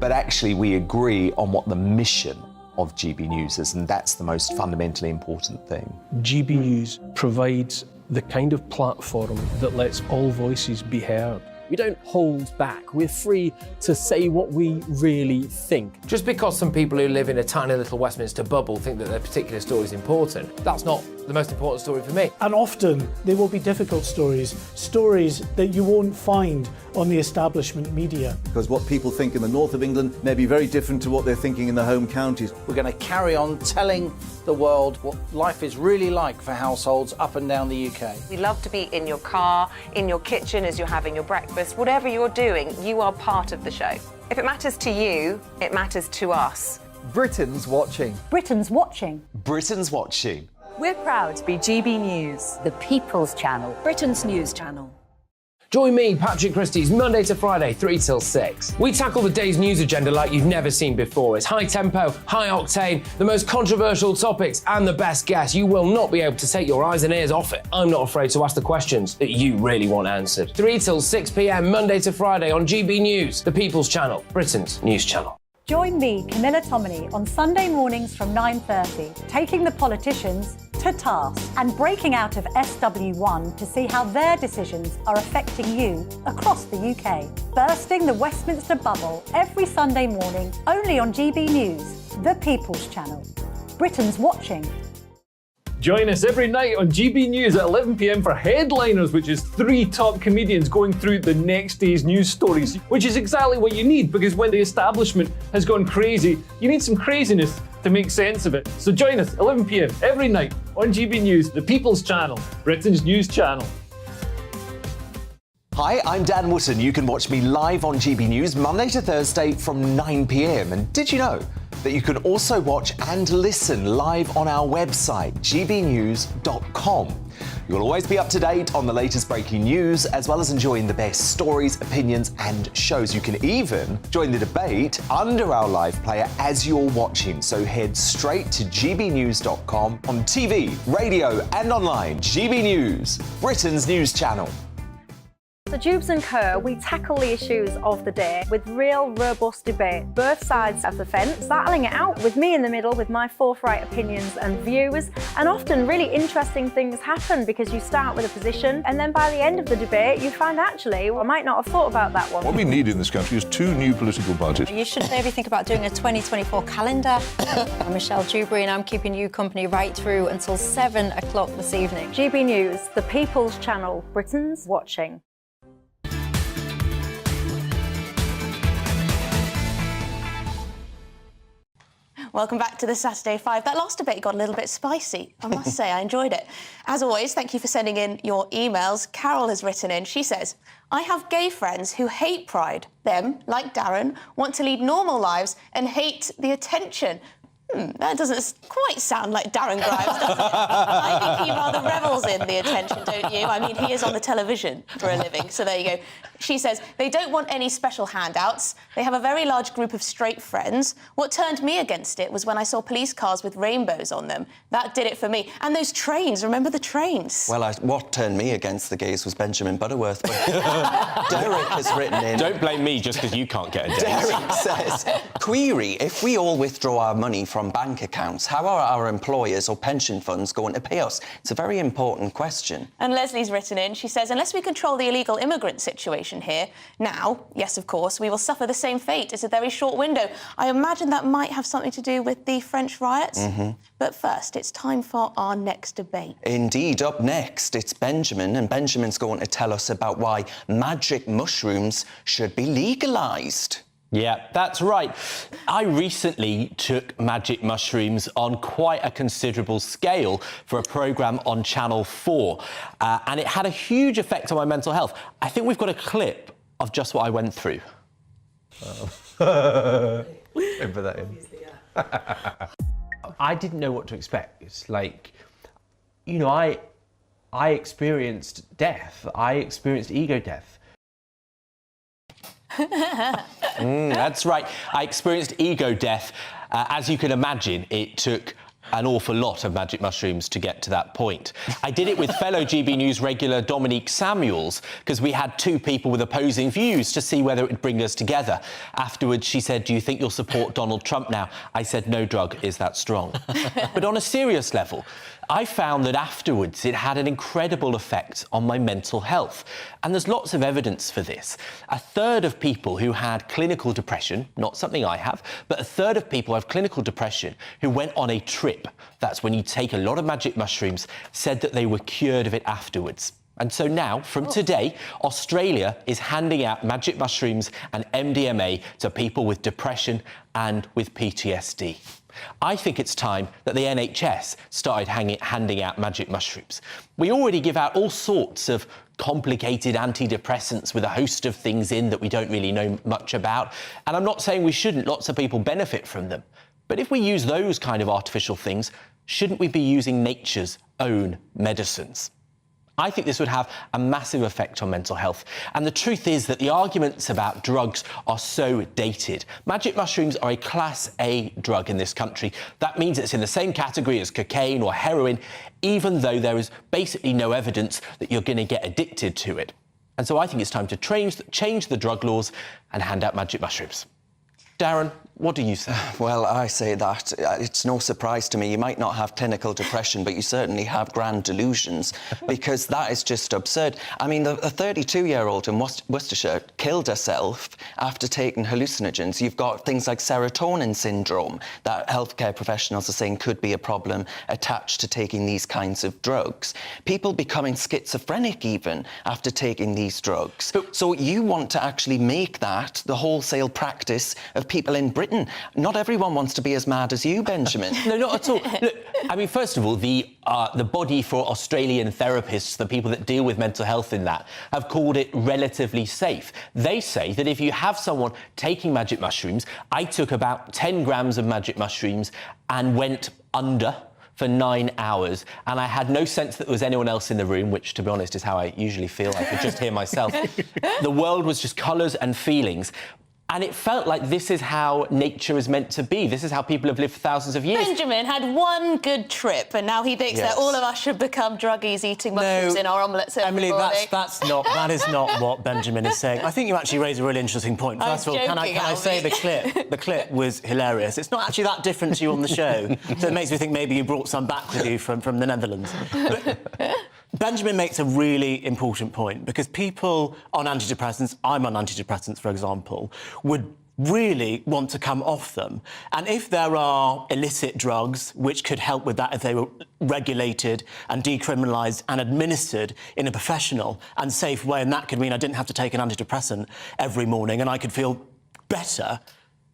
but actually we agree on what the mission of GB News is, and that's the most fundamentally important thing. GB News provides the kind of platform that lets all voices be heard. We don't hold back. We're free to say what we really think. Just because some people who live in a tiny little Westminster bubble think that their particular story is important, that's not the most important story for me. And often they will be difficult stories, stories that you won't find on the establishment media. Because what people think in the north of England may be very different to what they're thinking in the home counties. We're going to carry on telling the world what life is really like for households up and down the UK. We love to be in your car, in your kitchen as you're having your breakfast. Whatever you're doing, you are part of the show. If it matters to you, it matters to us. Britain's watching. Britain's watching. Britain's watching. We're proud to be GB News, The People's Channel. Britain's news channel. Join me, Patrick Christie's, Monday to Friday, 3 till 6. We tackle the day's news agenda like you've never seen before. It's high tempo, high octane, the most controversial topics, and the best guests. You will not be able to take your eyes and ears off it. I'm not afraid to ask the questions that you really want answered. 3 till 6 p.m, Monday to Friday on GB News, the People's Channel, Britain's news channel. Join me, Camilla Tominey, on Sunday mornings from 9:30, taking the politicians to task and breaking out of SW1 to see how their decisions are affecting you across the UK. Bursting the Westminster bubble every Sunday morning, only on GB News, the People's Channel. Britain's watching. Join us every night on GB News at 11 p.m. for Headliners, which is 3 top comedians going through the next day's news stories, which is exactly what you need, because when the establishment has gone crazy, you need some craziness to make sense of it. So join us 11 p.m. every night on GB News, the People's Channel, Britain's news channel. Hi, I'm Dan Wootton. You can watch me live on GB News Monday to Thursday from 9 p.m. And did you know that you can also watch and listen live on our website, gbnews.com. You'll always be up to date on the latest breaking news, as well as enjoying the best stories, opinions, and shows. You can even join the debate under our live player as you're watching. So head straight to gbnews.com on TV, radio, and online. GB News, Britain's news channel. So Jubes and Kerr, we tackle the issues of the day with real robust debate, both sides of the fence, battling it out with me in the middle with my forthright opinions and views. And often really interesting things happen because you start with a position and then by the end of the debate you find actually, well, I might not have thought about that one. What we need in this country is 2 new political parties. You should maybe think about doing a 2024 calendar. I'm Michelle Dewberry and I'm keeping you company right through until 7 o'clock this evening. GB News, the People's Channel, Britain's watching. Welcome back to the Saturday 5. That last debate got a little bit spicy, I must say. I enjoyed it. As always, thank you for sending in your emails. Carol has written in. She says, I have gay friends who hate pride. Them, like Darren, want to lead normal lives and hate the attention. That doesn't quite sound like Darren Grimes, does it? I think he rather revels in the attention, don't you? I mean, he is on the television for a living, so there you go. She says, they don't want any special handouts. They have a very large group of straight friends. What turned me against it was when I saw police cars with rainbows on them. That did it for me. And those trains, remember the trains? Well, what turned me against the gays was Benjamin Butterworth. But Derek has written in... Don't blame me just because you can't get a date. Derek says, query, if we all withdraw our money from bank accounts, how are our employers or pension funds going to pay us? It's a very important question. And Leslie's written in, she says, unless we control the illegal immigrant situation here, now, yes, of course, we will suffer the same fate. It's a very short window. I imagine that might have something to do with the French riots. But first, it's time for our next debate. Indeed, up next, it's Benjamin, and Benjamin's going to tell us about why magic mushrooms should be legalised. Yeah, that's right. I recently took magic mushrooms on quite a considerable scale for a programme on Channel 4, and it had a huge effect on my mental health. I think we've got a clip of just what I went through. Don't put that in. I didn't know what to expect. It's like, you know, I experienced death. I experienced ego death. That's right. I experienced ego death. As you can imagine, it took an awful lot of magic mushrooms to get to that point. I did it with fellow GB News regular Dominique Samuels, because we had two people with opposing views to see whether it would bring us together. Afterwards, she said, "Do you think you'll support Donald Trump now?" I said, "No drug is that strong." But on a serious level, I found that afterwards it had an incredible effect on my mental health. And there's lots of evidence for this. A third of people who had clinical depression, not something I have, but a third of people who have clinical depression who went on a trip, that's when you take a lot of magic mushrooms, said that they were cured of it afterwards. And so now, from today, Australia is handing out magic mushrooms and MDMA to people with depression and with PTSD. I think it's time that the NHS started handing out magic mushrooms. We already give out all sorts of complicated antidepressants with a host of things in that we don't really know much about. And I'm not saying we shouldn't, lots of people benefit from them. But if we use those kind of artificial things, shouldn't we be using nature's own medicines? I think this would have a massive effect on mental health. And the truth is that the arguments about drugs are so dated. Magic mushrooms are a Class A drug in this country. That means it's in the same category as cocaine or heroin, even though there is basically no evidence that you're going to get addicted to it. And so I think it's time to change the drug laws and hand out magic mushrooms. Darren, what do you say? Well, I say that it's no surprise to me. You might not have clinical depression, but you certainly have grand delusions, because that is just absurd. I mean, a 32-year-old in Worcestershire killed herself after taking hallucinogens. You've got things like serotonin syndrome that healthcare professionals are saying could be a problem attached to taking these kinds of drugs. People becoming schizophrenic even after taking these drugs. So you want to actually make that the wholesale practice of people in Britain. Not everyone wants to be as mad as you, Benjamin. No, not at all. Look, I mean, first of all, the body for Australian therapists, the people that deal with mental health in that, have called it relatively safe. They say that if you have someone taking magic mushrooms, I took about 10 grams of magic mushrooms and went under for 9 hours, and I had no sense that there was anyone else in the room, which, to be honest, is how I usually feel. I could just hear myself. The world was just colours and feelings. And it felt like this is how nature is meant to be. This is how people have lived for thousands of years. Benjamin had one good trip, and now he thinks that all of us should become druggies eating mushrooms in our omelettes every morning. Emily, that is not what Benjamin is saying. I think you actually raise a really interesting point. First of all, can I say the clip was hilarious. It's not actually that different to you on the show, so it makes me think maybe you brought some back with you from the Netherlands. But Benjamin makes a really important point, because people on antidepressants, I'm on antidepressants, for example, would really want to come off them. And if there are illicit drugs which could help with that if they were regulated and decriminalised and administered in a professional and safe way, and that could mean I didn't have to take an antidepressant every morning and I could feel better,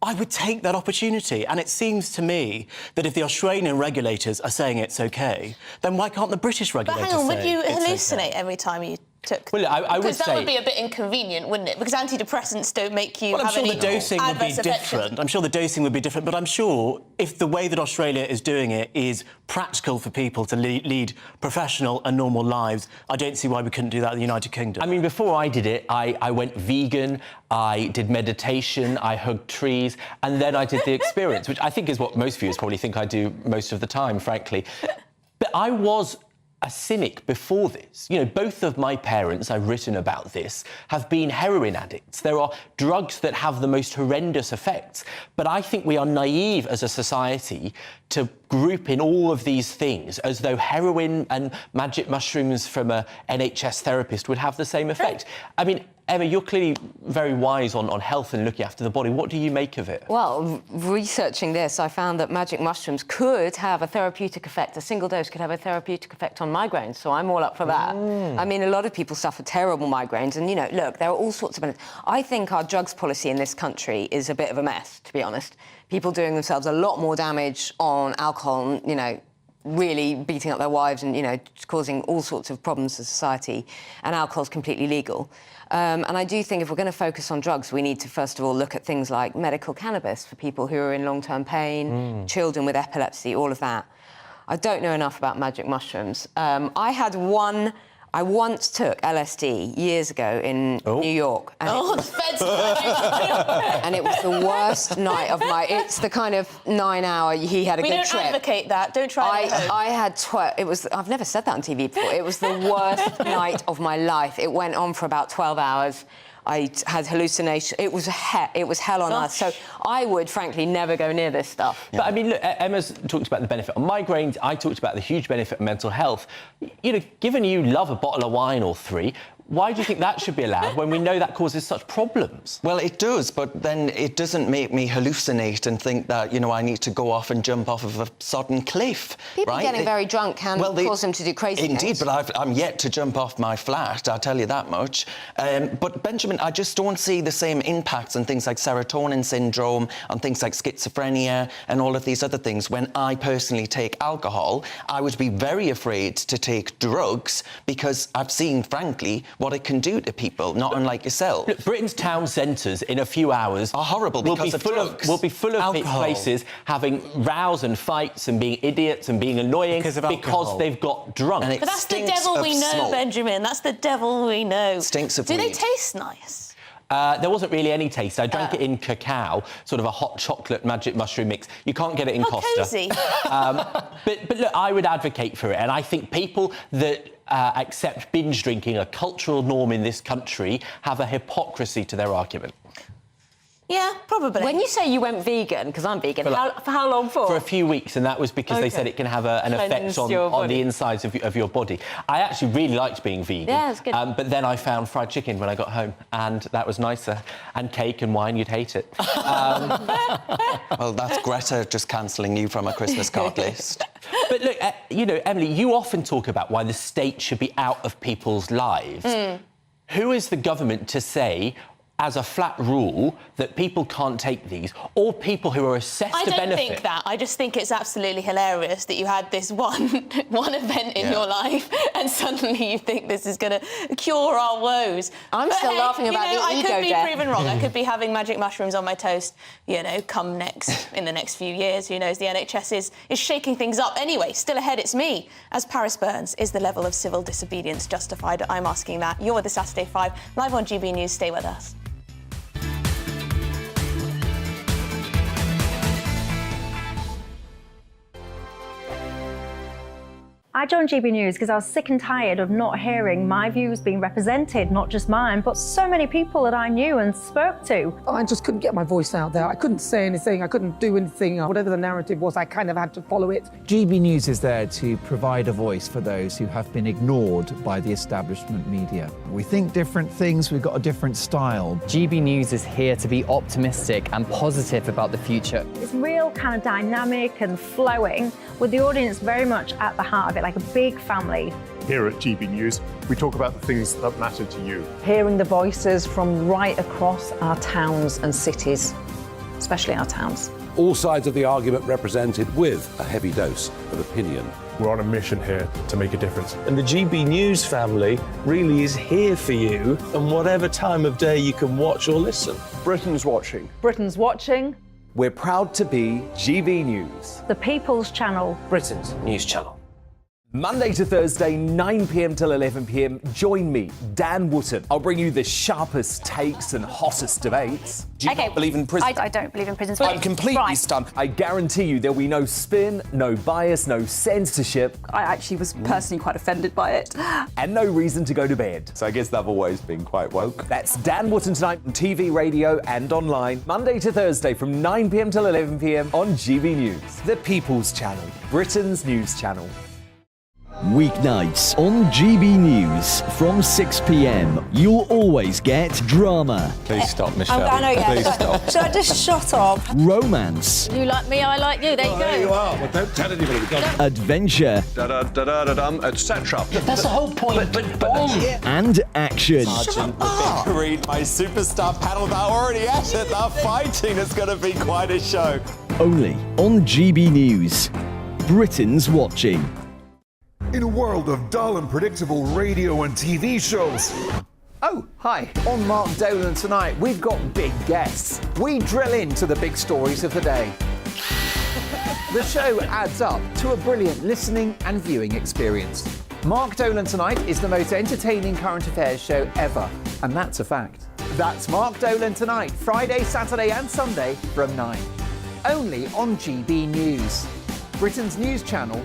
I would take that opportunity. And it seems to me that if the Australian regulators are saying it's OK, then why can't the British regulators say it's But hang on, would you hallucinate okay? every time you took... Well, I would because that say... would be a bit inconvenient, wouldn't it? Because antidepressants don't make you have any I'm sure the dosing would be different. I'm sure the dosing would be different, but I'm sure if the way that Australia is doing it is practical for people to lead professional and normal lives, I don't see why we couldn't do that in the United Kingdom. I mean, before I did it, I went vegan, I did meditation, I hugged trees, and then I did the experience, which I think is what most viewers probably think I do most of the time, frankly. But I was a cynic before this. You know, both of my parents, I've written about this, have been heroin addicts. There are drugs that have the most horrendous effects. But I think we are naive as a society to group in all of these things as though heroin and magic mushrooms from a NHS therapist would have the same effect. I mean, Emma, you're clearly very wise on health and looking after the body. What do you make of it? Well, researching this, I found that magic mushrooms could have a therapeutic effect. A single dose could have a therapeutic effect on migraines, so I'm all up for that. I mean, a lot of people suffer terrible migraines, and, you know, look, there are all sorts of benefits. I think our drugs policy in this country is a bit of a mess, to be honest. People doing themselves a lot more damage on alcohol, and, you know, really beating up their wives and, you know, causing all sorts of problems to society, and alcohol's completely legal. And I do think if we're going to focus on drugs, we need to, first of all, look at things like medical cannabis for people who are in long-term pain, children with epilepsy, all of that. I don't know enough about magic mushrooms. I had one I once took LSD years ago in New York. And the feds. and it was the worst night of my... It's the kind of 9-hour, he had a We good don't trip. advocate that. Don't try it at home. I had... It was... I've never said that on TV before. It was the worst night of my life. It went on for about 12 hours. I had hallucinations. It was hell on earth. So I would, frankly, never go near this stuff. But, I mean, look, Emma's talked about the benefit on migraines. I talked about the huge benefit of mental health. You know, given you love a bottle of wine or 3, why do you think that should be allowed when we know that causes such problems? Well, it does, but then it doesn't make me hallucinate and think that, you know, I need to go off and jump off of a sodden cliff. People getting very drunk can cause them to do crazy things. Indeed, but I'm yet to jump off my flat, I'll tell you that much. But, Benjamin, I just don't see the same impacts on things like serotonin syndrome, on things like schizophrenia and all of these other things. When I personally take alcohol, I would be very afraid to take drugs because I've seen, frankly, what it can do to people, not unlike yourself. Look, Britain's town centres in a few hours are horrible because of drugs. Will be full of places having rows and fights and being idiots and being annoying because they've got drunk. But that's the devil we know, Benjamin. That's the devil we know. Stinks of Do they weed. taste nice? There wasn't really any taste. I drank it in cacao, sort of a hot chocolate magic mushroom mix. You can't get it in Costa. Cozy. But look, I would advocate for it, and I think people that accept binge drinking, a cultural norm in this country, have a hypocrisy to their argument. Yeah, probably. When you say you went vegan, because I'm vegan, for how long for? For a few weeks, and that was because they said it can have an effect on the insides of your body. I actually really liked being vegan. Yeah, it's good. But then I found fried chicken when I got home, and that was nicer. And cake and wine, you'd hate it. Well, that's Greta just cancelling you from a Christmas card list. But look, you know, Emily, you often talk about why the state should be out of people's lives. Who is the government to say, as a flat rule, that people can't take these, or people who are assessed to benefit? I don't think that. I just think it's absolutely hilarious that you had this one event in your life and suddenly you think this is going to cure our woes. I'm still laughing about the ego I could be death. proven wrong. I could be having magic mushrooms on my toast, you know, in the next few years. Who knows? The NHS is shaking things up. Anyway, still ahead, it's me. As Paris burns, is the level of civil disobedience justified? I'm asking that. You're with the Saturday 5, live on GB News. Stay with us. I joined GB News because I was sick and tired of not hearing my views being represented, not just mine, but so many people that I knew and spoke to. I just couldn't get my voice out there. I couldn't say anything. I couldn't do anything. Whatever the narrative was, I kind of had to follow it. GB News is there to provide a voice for those who have been ignored by the establishment media. We think different things, we've got a different style. GB News is here to be optimistic and positive about the future. It's real kind of dynamic and flowing, with the audience very much at the heart of it, like a big family. Here at GB News, we talk about the things that matter to you. Hearing the voices from right across our towns and cities, especially our towns. All sides of the argument represented with a heavy dose of opinion. We're on a mission here to make a difference. And the GB News family really is here for you, and whatever time of day you can watch or listen. Britain's watching. Britain's watching. We're proud to be GB News. The People's Channel. Britain's news channel. Monday to Thursday, 9 p.m. till 11 p.m. Join me, Dan Wootton. I'll bring you the sharpest takes and hottest debates. Do you not believe in prison? I don't believe in prisons. I'm completely stunned. I guarantee you there'll be no spin, no bias, no censorship. I actually was personally quite offended by it. And no reason to go to bed. So I guess they've always been quite woke. That's Dan Wootton tonight on TV, radio and online. Monday to Thursday from 9 p.m. till 11 p.m. on GB News. The People's Channel, Britain's news channel. Weeknights on GB News from 6 p.m. You'll always get drama. Please stop, Michelle. I know, yeah. Please stop. Should I just shut up? Romance. You like me, I like you. There you go. There you are. Well, don't tell anybody. Adventure. Etc. That's the whole point. And action. Sergeant, read my superstar panel. They're already at it. They're fighting. It's going to be quite a show. Only on GB News. Britain's watching. In a world of dull and predictable radio and TV shows. Oh, hi. On Mark Dolan tonight, we've got big guests. We drill into the big stories of the day. The show adds up to a brilliant listening and viewing experience. Mark Dolan Tonight is the most entertaining current affairs show ever, and that's a fact. That's Mark Dolan Tonight, Friday, Saturday and Sunday from 9. Only on GB News, Britain's news channel.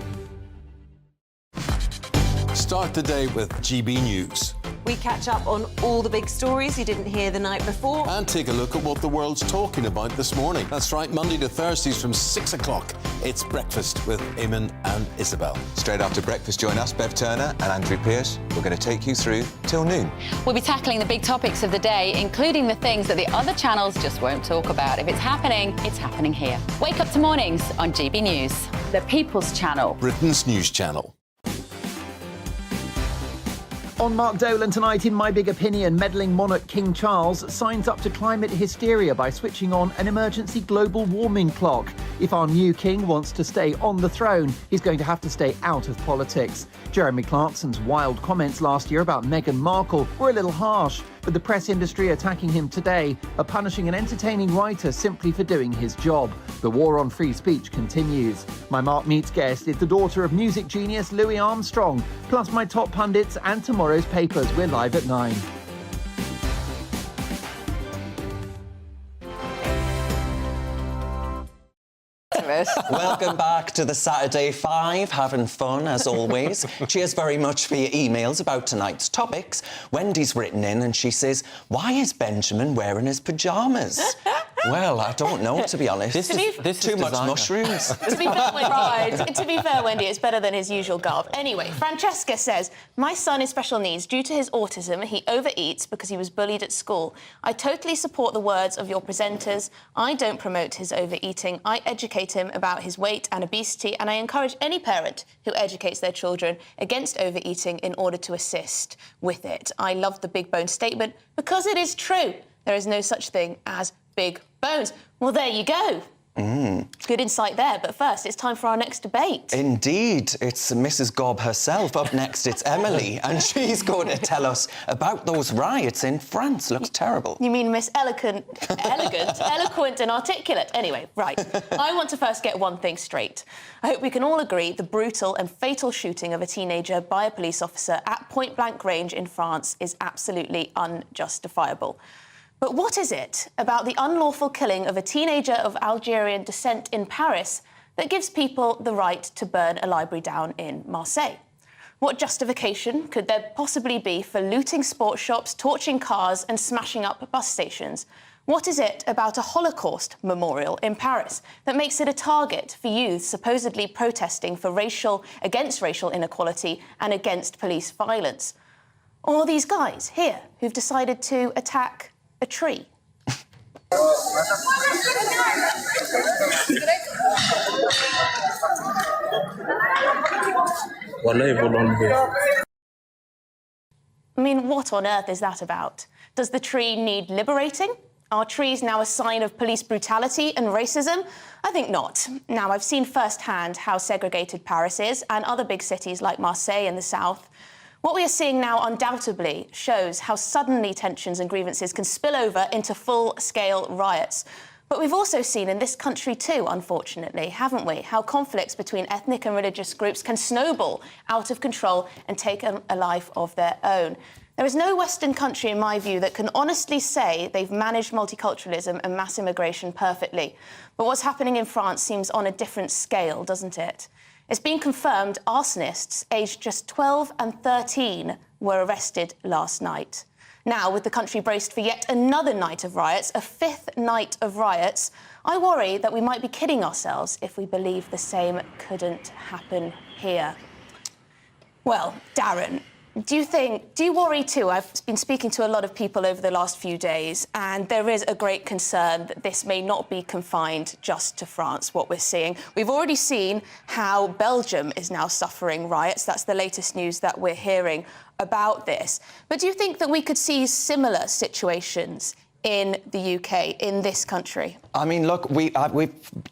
Start the day with GB News. We catch up on all the big stories you didn't hear the night before. And take a look at what the world's talking about this morning. That's right, Monday to Thursdays from 6 o'clock. It's Breakfast with Eamon and Isabel. Straight after breakfast, join us, Bev Turner and Andrew Pearce. We're going to take you through till noon. We'll be tackling the big topics of the day, including the things that the other channels just won't talk about. If it's happening here. Wake up to mornings on GB News, the People's Channel. Britain's news channel. On Mark Dolan Tonight, in My Big Opinion, meddling monarch King Charles signs up to climate hysteria by switching on an emergency global warming clock. If our new king wants to stay on the throne, he's going to have to stay out of politics. Jeremy Clarkson's wild comments last year about Meghan Markle were a little harsh, but the press industry attacking him today are punishing an entertaining writer simply for doing his job. The war on free speech continues. My Mark Meets guest is the daughter of music genius Louis Armstrong, plus my top pundits and tomorrow's papers. We're live at 9. Welcome back to the Saturday 5, having fun as always. Cheers very much for your emails about tonight's topics. Wendy's written in and she says, why is Benjamin wearing his pyjamas? Well, I don't know, to be honest. This is too much designer. mushrooms. To be fair, Wendy, it's better than his usual garb. Anyway, Francesca says, my son is special needs. Due to his autism, he overeats because he was bullied at school. I totally support the words of your presenters. I don't promote his overeating. I educate him about his weight and obesity, and I encourage any parent who educates their children against overeating in order to assist with it. I love the big bone statement because it is true. There is no such thing as big bones. Well, there you go. Good insight there, but first, it's time for our next debate. Indeed, it's Mrs. Gobb herself. Up next, it's Emily, and she's going to tell us about those riots in France. Looks terrible. You mean Miss Eloquent, eloquent and articulate. Anyway, right. I want to first get one thing straight. I hope we can all agree the brutal and fatal shooting of a teenager by a police officer at point-blank range in France is absolutely unjustifiable. But what is it about the unlawful killing of a teenager of Algerian descent in Paris that gives people the right to burn a library down in Marseille? What justification could there possibly be for looting sports shops, torching cars and smashing up bus stations? What is it about a Holocaust memorial in Paris that makes it a target for youth supposedly protesting against racial inequality and against police violence? Or these guys here who've decided to attack a tree? I mean, what on earth is that about? Does the tree need liberating? Are trees now a sign of police brutality and racism? I think not. Now, I've seen firsthand how segregated Paris is and other big cities like Marseille in the south. What we are seeing now undoubtedly shows how suddenly tensions and grievances can spill over into full-scale riots. But we've also seen in this country too, unfortunately, haven't we, how conflicts between ethnic and religious groups can snowball out of control and take a life of their own. There is no Western country, in my view, that can honestly say they've managed multiculturalism and mass immigration perfectly. But what's happening in France seems on a different scale, doesn't it? It's been confirmed arsonists aged just 12 and 13 were arrested last night. Now, with the country braced for yet another night of riots, a fifth night of riots, I worry that we might be kidding ourselves if we believe the same couldn't happen here. Well, Darren, do you worry too? I've been speaking to a lot of people over the last few days, and there is a great concern that this may not be confined just to France, what we're seeing. We've already seen how Belgium is now suffering riots. That's the latest news that we're hearing about this. But do you think that we could see similar situations in the UK, in this country? I mean, look, we've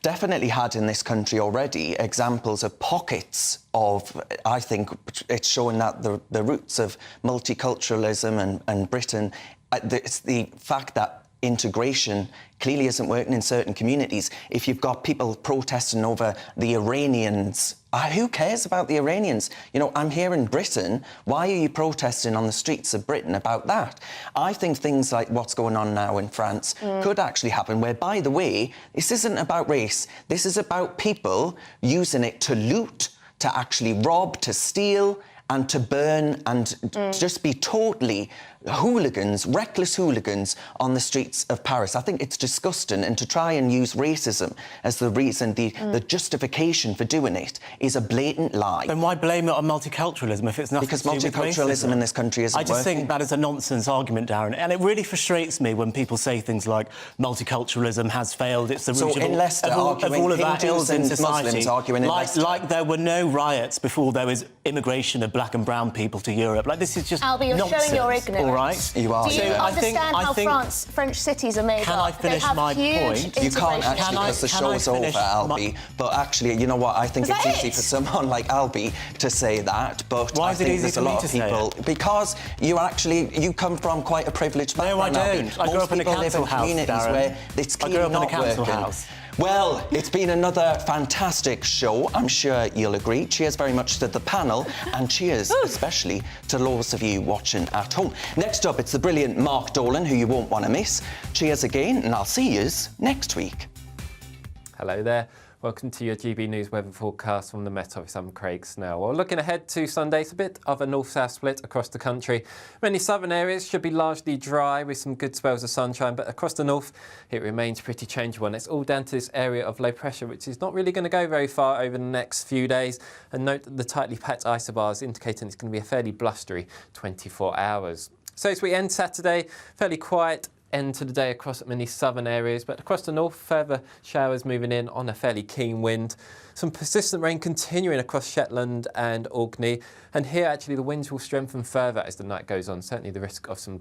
definitely had in this country already examples of pockets of, I think, it's showing that the roots of multiculturalism and Britain, it's the fact that integration clearly isn't working in certain communities. If you've got people protesting over the Iranians, who cares about the Iranians? You know, I'm here in Britain. Why are you protesting on the streets of Britain about that? I think things like what's going on now in France could actually happen, where, by the way, this isn't about race. This is about people using it to loot, to actually rob, to steal, and to burn, and just be totally hooligans, reckless hooligans on the streets of Paris. I think it's disgusting, and to try and use racism as the reason, the justification for doing it is a blatant lie. Then why blame it on multiculturalism if it's nothing Because to do with multiculturalism racism? in this country isn't I just working. think that is a nonsense argument, Darren, and it really frustrates me when people say things like multiculturalism has failed, it's the root in Leicester, of all of that ills in society. Muslims arguing in Leicester. Like there were no riots before there was immigration of black and brown people to Europe. Like, this is just Albie, you're nonsense, showing your ignorance. all right? You are. Do you understand how French cities are made Can up? I finish they have my huge point? You can't actually, because the show's over, Albie. But actually, you know what? I think it's easy for someone like Albie to say that. But why I is it think easy there's for a me lot to of say people because you come from quite a privileged background. No, I Albie. don't. I grew up in a council house, communities Darren. where it's I grew clearly up in a not council working. house. Well, it's been another fantastic show. I'm sure you'll agree. Cheers very much to the panel, and cheers especially to those of you watching at home. Next up, it's the brilliant Mark Dolan, who you won't want to miss. Cheers again, and I'll see yous next week. Hello there. Welcome to your GB News weather forecast from the Met Office. I'm Craig Snell. Well, looking ahead to Sunday, it's a bit of a north-south split across the country. Many southern areas should be largely dry with some good spells of sunshine, but across the north, it remains pretty changeable. And it's all down to this area of low pressure, which is not really going to go very far over the next few days. And note that the tightly packed isobars indicating it's going to be a fairly blustery 24 hours. So as we end Saturday, fairly quiet end to the day across many southern areas, but across the north, further showers moving in on a fairly keen wind. Some persistent rain continuing across Shetland and Orkney, and here actually the winds will strengthen further as the night goes on, certainly the risk of some